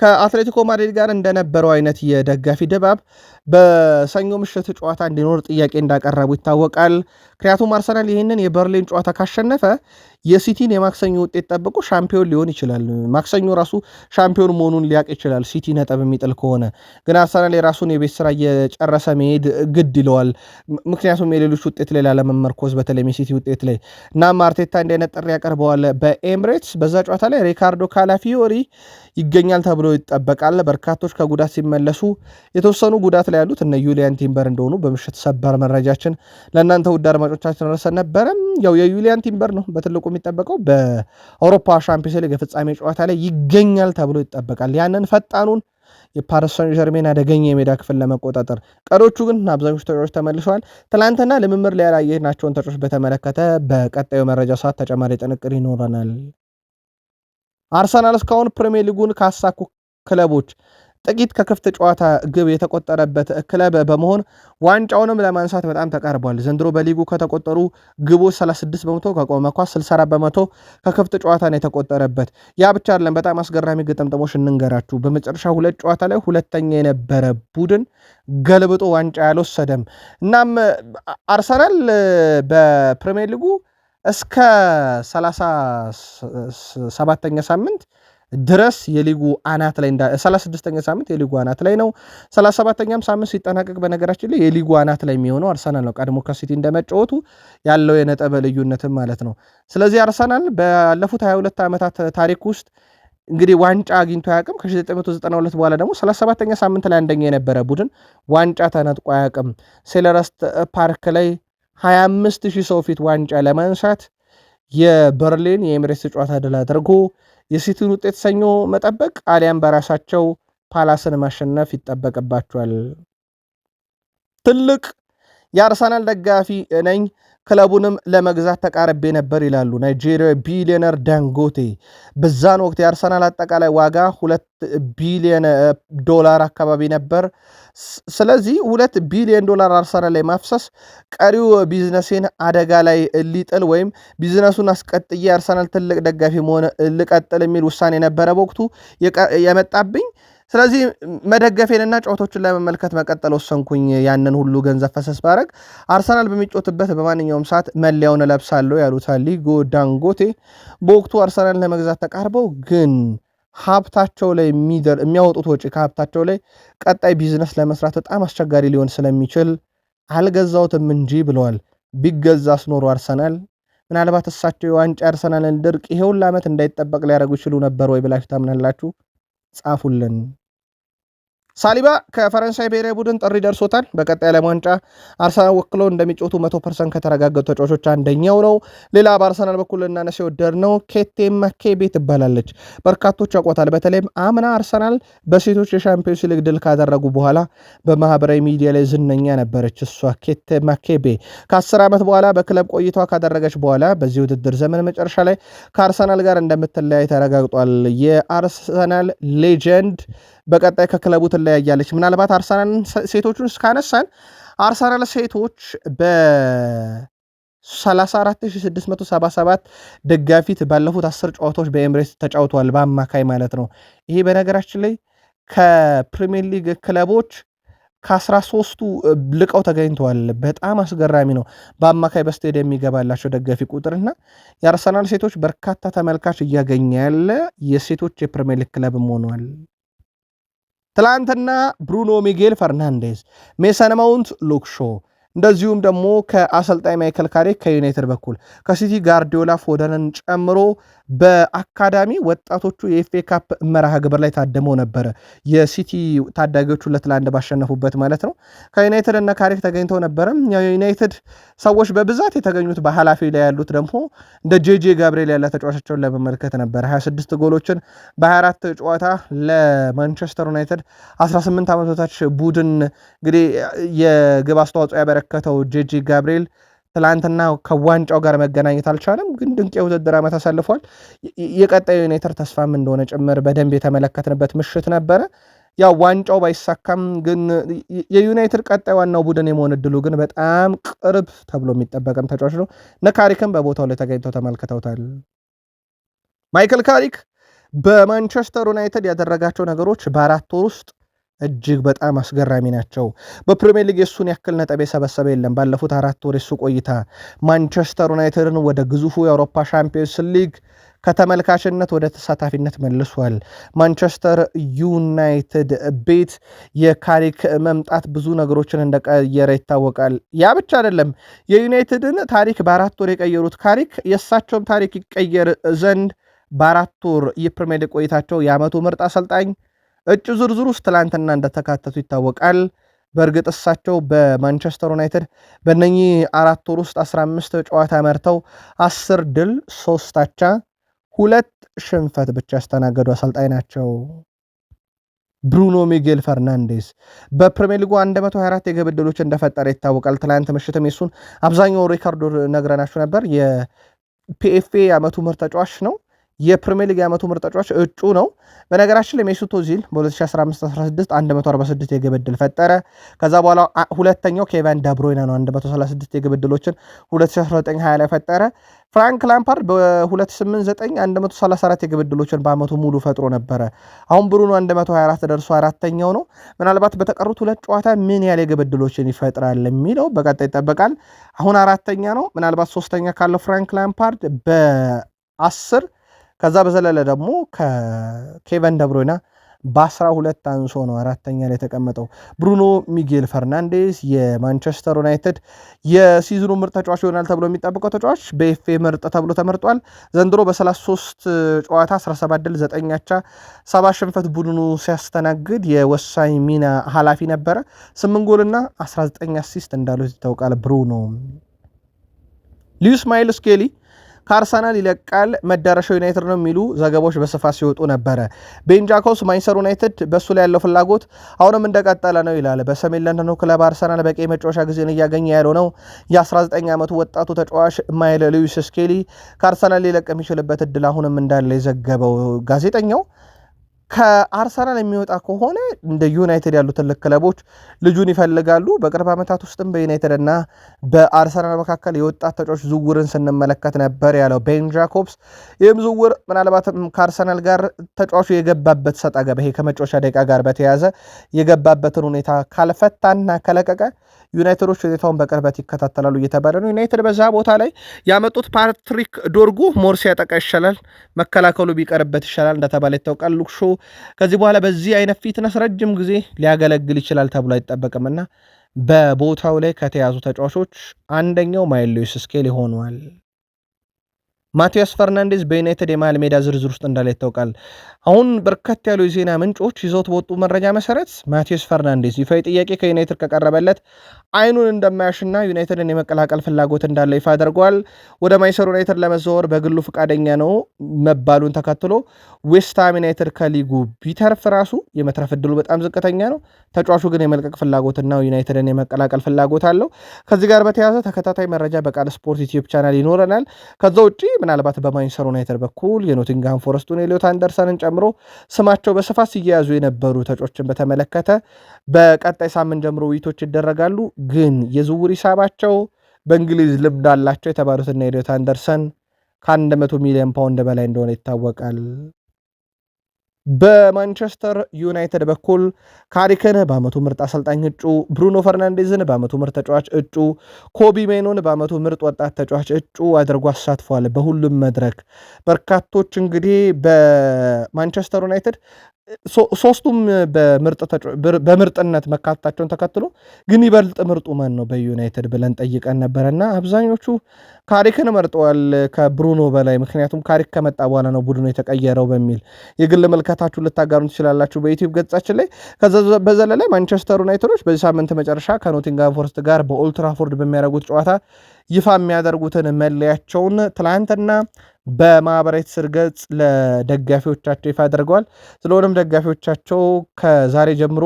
ከአትሌቲኮ ማድሪድ ጋር እንደነበረው አይነት የደጋፊ ድባብ በሰኞ ምሽት ጨዋታ እንዲኖር ጥያቄ እንዳቀረቡ ይታወቃል። ምክንያቱም አርሰናል ይህንን የበርሊን ጨዋታ ካሸነፈ የሲቲን የማክሰኞ ውጤት ጠብቆ ሻምፒዮን ሊሆን ይችላል። ማክሰኞ ራሱ ሻምፒዮን መሆኑን ሊያቅ ይችላል ሲቲ ነጥብ የሚጥል ከሆነ። ግን አርሰናል የራሱን የቤት ስራ እየጨረሰ መሄድ ግድ ይለዋል። ምክንያቱም የሌሎች ውጤት ላይ ላለመመርኮዝ በተለይ የሲቲ ውጤት ላይ እናም አርቴታ እንዲህ አይነት ጥሪ ያቀርበዋል በኤምሬትስ። በዛ ጨዋታ ላይ ሪካርዶ ካላፊዮሪ ይገኛል ተብሎ ይጠበቃል። በርካቶች ከጉዳት ሲመለሱ የተወሰኑ ጉዳት ላይ ያሉት እነ ዩሊያን ቲምበር እንደሆኑ በምሽት ሰበር መረጃችን ለእናንተ ውድ አድማጮቻችን ረሰን ነበረም። ያው የዩሊያን ቲምበር ነው በትልቁ የሚጠበቀው በአውሮፓ ሻምፒዮንስ ሊግ የፍጻሜ ጨዋታ ላይ ይገኛል ተብሎ ይጠበቃል። ያንን ፈጣኑን የፓሪስ ሰን ዠርሜን አደገኛ የሜዳ ክፍል ለመቆጣጠር። ቀሪዎቹ ግን አብዛኞቹ ተጫዋቾች ተመልሰዋል። ትናንትና ልምምድ ላይ ያላየናቸውን ተጫዋቾች በተመለከተ በቀጣዩ መረጃ ሰዓት ተጨማሪ ጥንቅር ይኖረናል። አርሰናል እስካሁን ፕሪሚየር ሊጉን ካሳኩ ክለቦች ጥቂት ከክፍት ጨዋታ ግብ የተቆጠረበት ክለብ በመሆን ዋንጫውንም ለማንሳት በጣም ተቃርቧል። ዘንድሮ በሊጉ ከተቆጠሩ ግቦች 36 በመቶ ከቆመ ኳስ 64 በመቶ ከክፍት ጨዋታ ነው የተቆጠረበት። ያ ብቻ አይደለም። በጣም አስገራሚ ግጥምጥሞች እንንገራችሁ። በመጨረሻ 2 ጨዋታ ላይ ሁለተኛ የነበረ ቡድን ገልብጦ ዋንጫ ያልወሰደም። እናም አርሰናል በፕሪሚየር ሊጉ እስከ 37ኛ ሳምንት ድረስ የሊጉ አናት ላይ 36ኛ ሳምንት የሊጉ አናት ላይ ነው። 37ኛም ሳምንት ሲጠናቀቅ በነገራችን ላይ የሊጉ አናት ላይ የሚሆነው አርሰናል ነው። ቀድሞ ከሲቲ እንደመጫወቱ ያለው የነጥብ ልዩነትም ማለት ነው። ስለዚህ አርሰናል ባለፉት 22 ዓመታት ታሪክ ውስጥ እንግዲህ ዋንጫ አግኝቶ አያውቅም። ከ1992 በኋላ ደግሞ 37ኛ ሳምንት ላይ አንደኛ የነበረ ቡድን ዋንጫ ተነጥቆ አያውቅም። ሴልኸርስት ፓርክ ላይ 25,000 ሰው ፊት ዋንጫ ለማንሳት የበርሊን የኤሚሬትስ ጨዋታ ድል አድርጎ የሲቲን ውጤት ሰኞ መጠበቅ አሊያም በራሳቸው ፓላስን ማሸነፍ ይጠበቅባቸዋል። ትልቅ የአርሰናል ደጋፊ ነኝ ክለቡንም ለመግዛት ተቃርቤ ነበር ይላሉ ናይጄሪያ ቢሊዮነር ዳንጎቴ። በዛን ወቅት የአርሰናል አጠቃላይ ዋጋ $2 ቢሊዮን አካባቢ ነበር። ስለዚህ $2 ቢሊዮን አርሰናል ላይ ማፍሰስ ቀሪው ቢዝነሴን አደጋ ላይ ሊጥል ወይም ቢዝነሱን አስቀጥዬ አርሰናል ትልቅ ደጋፊ መሆን ልቀጥል የሚል ውሳኔ ነበረ በወቅቱ የመጣብኝ። ስለዚህ መደገፌንና ጨዋታዎችን ለመመልከት መቀጠል ወሰንኩኝ። ያንን ሁሉ ገንዘብ ፈሰስ ባረግ አርሰናል በሚጮትበት በማንኛውም ሰዓት መለያውን እለብሳለሁ ያሉት አሊጎ ዳንጎቴ በወቅቱ አርሰናል ለመግዛት ተቃርበው ግን ሀብታቸው ላይ የሚያወጡት ወጪ ከሀብታቸው ላይ ቀጣይ ቢዝነስ ለመስራት በጣም አስቸጋሪ ሊሆን ስለሚችል አልገዛውትም እንጂ ብለዋል። ቢገዛስ ኖሮ አርሰናል ምናልባት እሳቸው የዋንጫ አርሰናልን ድርቅ ይሄ ሁሉ ዓመት እንዳይጠበቅ ሊያደርጉ ይችሉ ነበር ወይ ብላችሁ ታምናላችሁ? ጻፉልን። ሳሊባ ከፈረንሳይ ብሔራዊ ቡድን ጥሪ ደርሶታል። በቀጣይ ዓለም ዋንጫ አርሰናል ወክሎ እንደሚጫወቱ 100% ከተረጋገጡ ተጫዋቾች አንደኛው ነው። ሌላ በአርሰናል በኩል እናነሳ የወደድነው ኬቴ ማኬቤ ትባላለች። በርካቶች ያውቋታል። በተለይም አምና አርሰናል በሴቶች የሻምፒዮንስ ሊግ ድል ካደረጉ በኋላ በማህበራዊ ሚዲያ ላይ ዝነኛ ነበረች። እሷ ኬቴ ማኬቤ ከ10 ዓመት በኋላ በክለብ ቆይታዋ ካደረገች በኋላ በዚህ ውድድር ዘመን መጨረሻ ላይ ከአርሰናል ጋር እንደምትለያይ ተረጋግጧል። የአርሰናል ሌጀንድ በቀጣይ ከክለቡ ትለያያለች። ምናልባት አርሰናል ሴቶቹን እስካነሳን አርሰናል ሴቶች በ34677 ደጋፊት ባለፉት 10 ጨዋታዎች በኤምሬትስ ተጫውተዋል፣ በአማካይ ማለት ነው። ይሄ በነገራችን ላይ ከፕሪሚየር ሊግ ክለቦች ከ13ቱ ልቀው ተገኝተዋል። በጣም አስገራሚ ነው። በአማካይ በስቴዲየም የሚገባላቸው ደጋፊ ቁጥርና የአርሰናል ሴቶች በርካታ ተመልካች እያገኘ ያለ የሴቶች የፕሪሚየር ሊግ ክለብም ሆኗል። ትላንትና ብሩኖ ሚጌል ፈርናንዴዝ፣ ሜሰን ማውንት፣ ሉክ ሾ እንደዚሁም ደግሞ ከአሰልጣኝ ማይከል ካሪክ ከዩናይትድ በኩል ከሲቲ ጋርዲዮላ ፎደንን ጨምሮ በአካዳሚ ወጣቶቹ የኤፍኤ ካፕ መርሃ ግብር ላይ ታደመው ነበረ። የሲቲ ታዳጊዎቹ 2-1 ባሸነፉበት ማለት ነው። ከዩናይትድ እና ካሪክ ተገኝተው ነበረ። የዩናይትድ ሰዎች በብዛት የተገኙት በኃላፊ ላይ ያሉት ደግሞ እንደ ጄጄ ጋብሪኤል ያለ ተጫዋቾችን ለመመልከት ነበረ። 26 ጎሎችን በ24 ጨዋታ ለማንቸስተር ዩናይትድ 18 ዓመት በታች ቡድን እንግዲህ የግብ አስተዋጽኦ ያበረከተው ጄጄ ጋብሪኤል ትላንትና ከዋንጫው ጋር መገናኘት አልቻለም፣ ግን ድንቅ የውድድር ዓመት አሳልፏል። የቀጣዩ ዩናይትድ ተስፋም እንደሆነ ጭምር በደንብ የተመለከትንበት ምሽት ነበረ። ያው ዋንጫው ባይሳካም ግን የዩናይትድ ቀጣይ ዋናው ቡድን የመሆን እድሉ ግን በጣም ቅርብ ተብሎ የሚጠበቅም ተጫዋች ነው። ካሪክም በቦታው ላይ ተገኝተው ተመልክተውታል። ማይክል ካሪክ በማንቸስተር ዩናይትድ ያደረጋቸው ነገሮች በ4 ወር ውስጥ እጅግ በጣም አስገራሚ ናቸው። በፕሪሚየር ሊግ የሱን ያክል ነጥብ የሰበሰበ የለም። ባለፉት 4 ወር የሱ ቆይታ ማንቸስተር ዩናይትድን ወደ ግዙፉ የአውሮፓ ሻምፒዮንስ ሊግ ከተመልካችነት ወደ ተሳታፊነት መልሷል። ማንቸስተር ዩናይትድ ቤት የካሪክ መምጣት ብዙ ነገሮችን እንደቀየረ ይታወቃል። ያ ብቻ አይደለም። የዩናይትድን ታሪክ በ4 ወር የቀየሩት ካሪክ የእሳቸውም ታሪክ ይቀየር ዘንድ በ4 ወር የፕሪሚየር ሊግ ቆይታቸው የዓመቱ ምርጥ አሰልጣኝ እጩ ዝርዝር ውስጥ ትላንትና እንደተካተቱ ይታወቃል። በእርግጥ እሳቸው በማንቸስተር ዩናይትድ በእነኚህ 4 ወር ውስጥ 15 ጨዋታ መርተው 10 ድል 3 አቻ 2 ሽንፈት ብቻ ያስተናገዱ አሰልጣኝ ናቸው። ብሩኖ ሚጌል ፈርናንዴዝ በፕሪሚየር ሊጉ 124 የግብ ዕድሎች እንደፈጠረ ይታወቃል። ትላንት ምሽትም የሱን አብዛኛው ሪካርዶ ነግረናችሁ ነበር። የፒኤፍኤ የዓመቱ ምርጥ ተጫዋች ነው። የፕሪሚየር ሊግ የዓመቱ ምርጥ ተጫዋች እጩ ነው። በነገራችን ላይ ሜሱት ኦዚል በ2015-16 146 የግብ ዕድል ፈጠረ። ከዛ በኋላ ሁለተኛው ኬቨን ዳብሮይና ነው 136 የግብ ዕድሎችን 2019-20 ላይ ፈጠረ። ፍራንክ ላምፓርድ በ2008-9 134 የግብ ዕድሎችን በዓመቱ ሙሉ ፈጥሮ ነበረ። አሁን ብሩኖ 124 ደርሶ አራተኛው ነው። ምናልባት በተቀሩት 2 ጨዋታ ምን ያህል የግብ ዕድሎችን ይፈጥራል የሚለው በቀጣይ ይጠበቃል። አሁን አራተኛ ነው። ምናልባት ሶስተኛ ካለው ፍራንክ ላምፓርድ በ10 ከዛ በዘለለ ደግሞ ከኬቨን ደብሮይና በ12 አንሶ ነው አራተኛ ላይ የተቀመጠው። ብሩኖ ሚጌል ፈርናንዴዝ የማንቸስተር ዩናይትድ የሲዝኑ ምርጥ ተጫዋች ይሆናል ተብሎ የሚጠብቀው ተጫዋች በኤፍኤ ምርጥ ተብሎ ተመርጧል። ዘንድሮ በ33 ጨዋታ 17 ድል 9 አቻ 7 ሽንፈት ቡድኑ ሲያስተናግድ የወሳኝ ሚና ኃላፊ ነበረ። 8 ጎልና 19 አሲስት እንዳሉት ይታወቃል። ብሩኖ ሉዊስ ማይልስ ስኬሊ ከአርሰናል ይለቃል መዳረሻው ዩናይትድ ነው የሚሉ ዘገባዎች በስፋት ሲወጡ ነበረ። ቤን ጃኮብስ ማንቸስተር ዩናይትድ በሱ ላይ ያለው ፍላጎት አሁንም እንደቀጠለ ነው ይላል። በሰሜን ለንደኑ ክለብ አርሰናል በቂ መጫወቻ ጊዜን እያገኘ ያለው ነው። የ19 ዓመቱ ወጣቱ ተጫዋች ማይል ሉዊስ ስኬሊ ከአርሰናል ሊለቅ የሚችልበት እድል አሁንም እንዳለ የዘገበው ጋዜጠኛው ከአርሰናል የሚወጣ ከሆነ እንደ ዩናይትድ ያሉ ትልቅ ክለቦች ልጁን ይፈልጋሉ። በቅርብ ዓመታት ውስጥም በዩናይትድ እና በአርሰናል መካከል የወጣት ተጫዋች ዝውውርን ስንመለከት ነበር ያለው ቤን ጃኮብስ። ይህም ዝውውር ምናልባትም ከአርሰናል ጋር ተጫዋቹ የገባበት ሰጣ ገባ ይሄ ከመጫወቻ ደቂቃ ጋር በተያያዘ የገባበትን ሁኔታ ካልፈታና ከለቀቀ ዩናይትዶች ሁኔታውን በቅርበት ይከታተላሉ እየተባለ ነው። ዩናይትድ በዛ ቦታ ላይ ያመጡት ፓትሪክ ዶርጉ ሞር ሲያጠቃ ይሻላል፣ መከላከሉ ቢቀርበት ይሻላል እንደተባለ ይታወቃል። ሉክሾ ከዚህ በኋላ በዚህ አይነት ፊትነስ ረጅም ጊዜ ሊያገለግል ይችላል ተብሎ አይጠበቅምና በቦታው ላይ ከተያዙ ተጫዋቾች አንደኛው ማይል ሉዊስ ስኬሊ ሆኗል። ማቲያስ ፈርናንዴዝ በዩናይትድ የመሃል ሜዳ ዝርዝር ውስጥ እንዳለ ይታወቃል። አሁን በርከት ያሉ የዜና ምንጮች ይዘውት በወጡ መረጃ መሰረት ማቲያስ ፈርናንዴዝ ይፋዊ ጥያቄ ከዩናይትድ ከቀረበለት አይኑን እንደማያሽና ዩናይትድን የመቀላቀል ፍላጎት እንዳለ ይፋ አድርጓል። ወደ ማንቸስተር ዩናይትድ ለመዘዋወር በግሉ ፈቃደኛ ነው መባሉን ተከትሎ ዌስትሃም ዩናይትድ ከሊጉ ቢተርፍ ራሱ የመትረፍ እድሉ በጣም ዝቅተኛ ነው። ተጫዋቹ ግን የመልቀቅ ፍላጎትና ዩናይትድን የመቀላቀል ፍላጎት አለው። ከዚህ ጋር በተያያዘ ተከታታይ መረጃ በቃል ስፖርት ዩቲዩብ ቻናል ይኖረናል። ከዛ ውጪ ምናልባት በማንቸስተር ዩናይትድ በኩል የኖቲንግሃም ፎረስቱን ኤሊዮት አንደርሰንን ጨምሮ ስማቸው በስፋት ሲያያዙ የነበሩ ተጫዋቾችን በተመለከተ በቀጣይ ሳምንት ጀምሮ ውይይቶች ይደረጋሉ። ግን የዝውውር ሂሳባቸው በእንግሊዝ ልምድ አላቸው የተባሉትና ኤሊዮት አንደርሰን ከ100 ሚሊዮን ፓውንድ በላይ እንደሆነ ይታወቃል። በማንቸስተር ዩናይትድ በኩል ካሪክን በአመቱ ምርጥ አሰልጣኝ እጩ፣ ብሩኖ ፈርናንዴዝን በአመቱ ምርጥ ተጫዋች እጩ፣ ኮቢ ሜኖን በአመቱ ምርጥ ወጣት ተጫዋች እጩ አድርጎ አሳትፏል። በሁሉም መድረክ በርካቶች እንግዲህ በማንቸስተር ዩናይትድ ሶስቱም በምርጥነት መካተታቸውን ተከትሎ ግን ይበልጥ ምርጡ ማን ነው በዩናይትድ ብለን ጠይቀን ነበረና አብዛኞቹ ካሪክን መርጠዋል ከብሩኖ በላይ። ምክንያቱም ካሪክ ከመጣ በኋላ ነው ቡድኑ የተቀየረው በሚል የግል መልከታችሁን ልታጋሩ ትችላላችሁ በዩቲዩብ ገጻችን ላይ። ከዛ በዘለለ ማንቸስተር ዩናይትዶች በዚህ ሳምንት መጨረሻ ከኖቲንግሃም ፎረስት ጋር በኦልድ ትራፎርድ በሚያደርጉት ጨዋታ ይፋ የሚያደርጉትን መለያቸውን ትላንትና በማህበራዊ ትስስር ገጽ ለደጋፊዎቻቸው ይፋ አድርገዋል። ስለሆነም ደጋፊዎቻቸው ከዛሬ ጀምሮ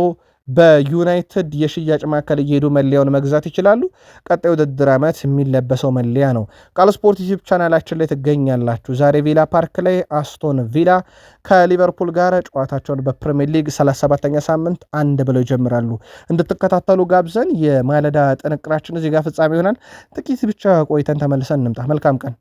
በዩናይትድ የሽያጭ ማዕከል እየሄዱ መለያውን መግዛት ይችላሉ። ቀጣይ ውድድር ዓመት የሚለበሰው መለያ ነው። ቃል ስፖርት ዩቲዩብ ቻናላችን ላይ ትገኛላችሁ። ዛሬ ቪላ ፓርክ ላይ አስቶን ቪላ ከሊቨርፑል ጋር ጨዋታቸውን በፕሪሚየር ሊግ 37ኛ ሳምንት አንድ ብለው ይጀምራሉ። እንድትከታተሉ ጋብዘን የማለዳ ጥንቅራችን እዚህ ጋር ፍጻሜ ይሆናል። ጥቂት ብቻ ቆይተን ተመልሰን እንምጣ። መልካም ቀን።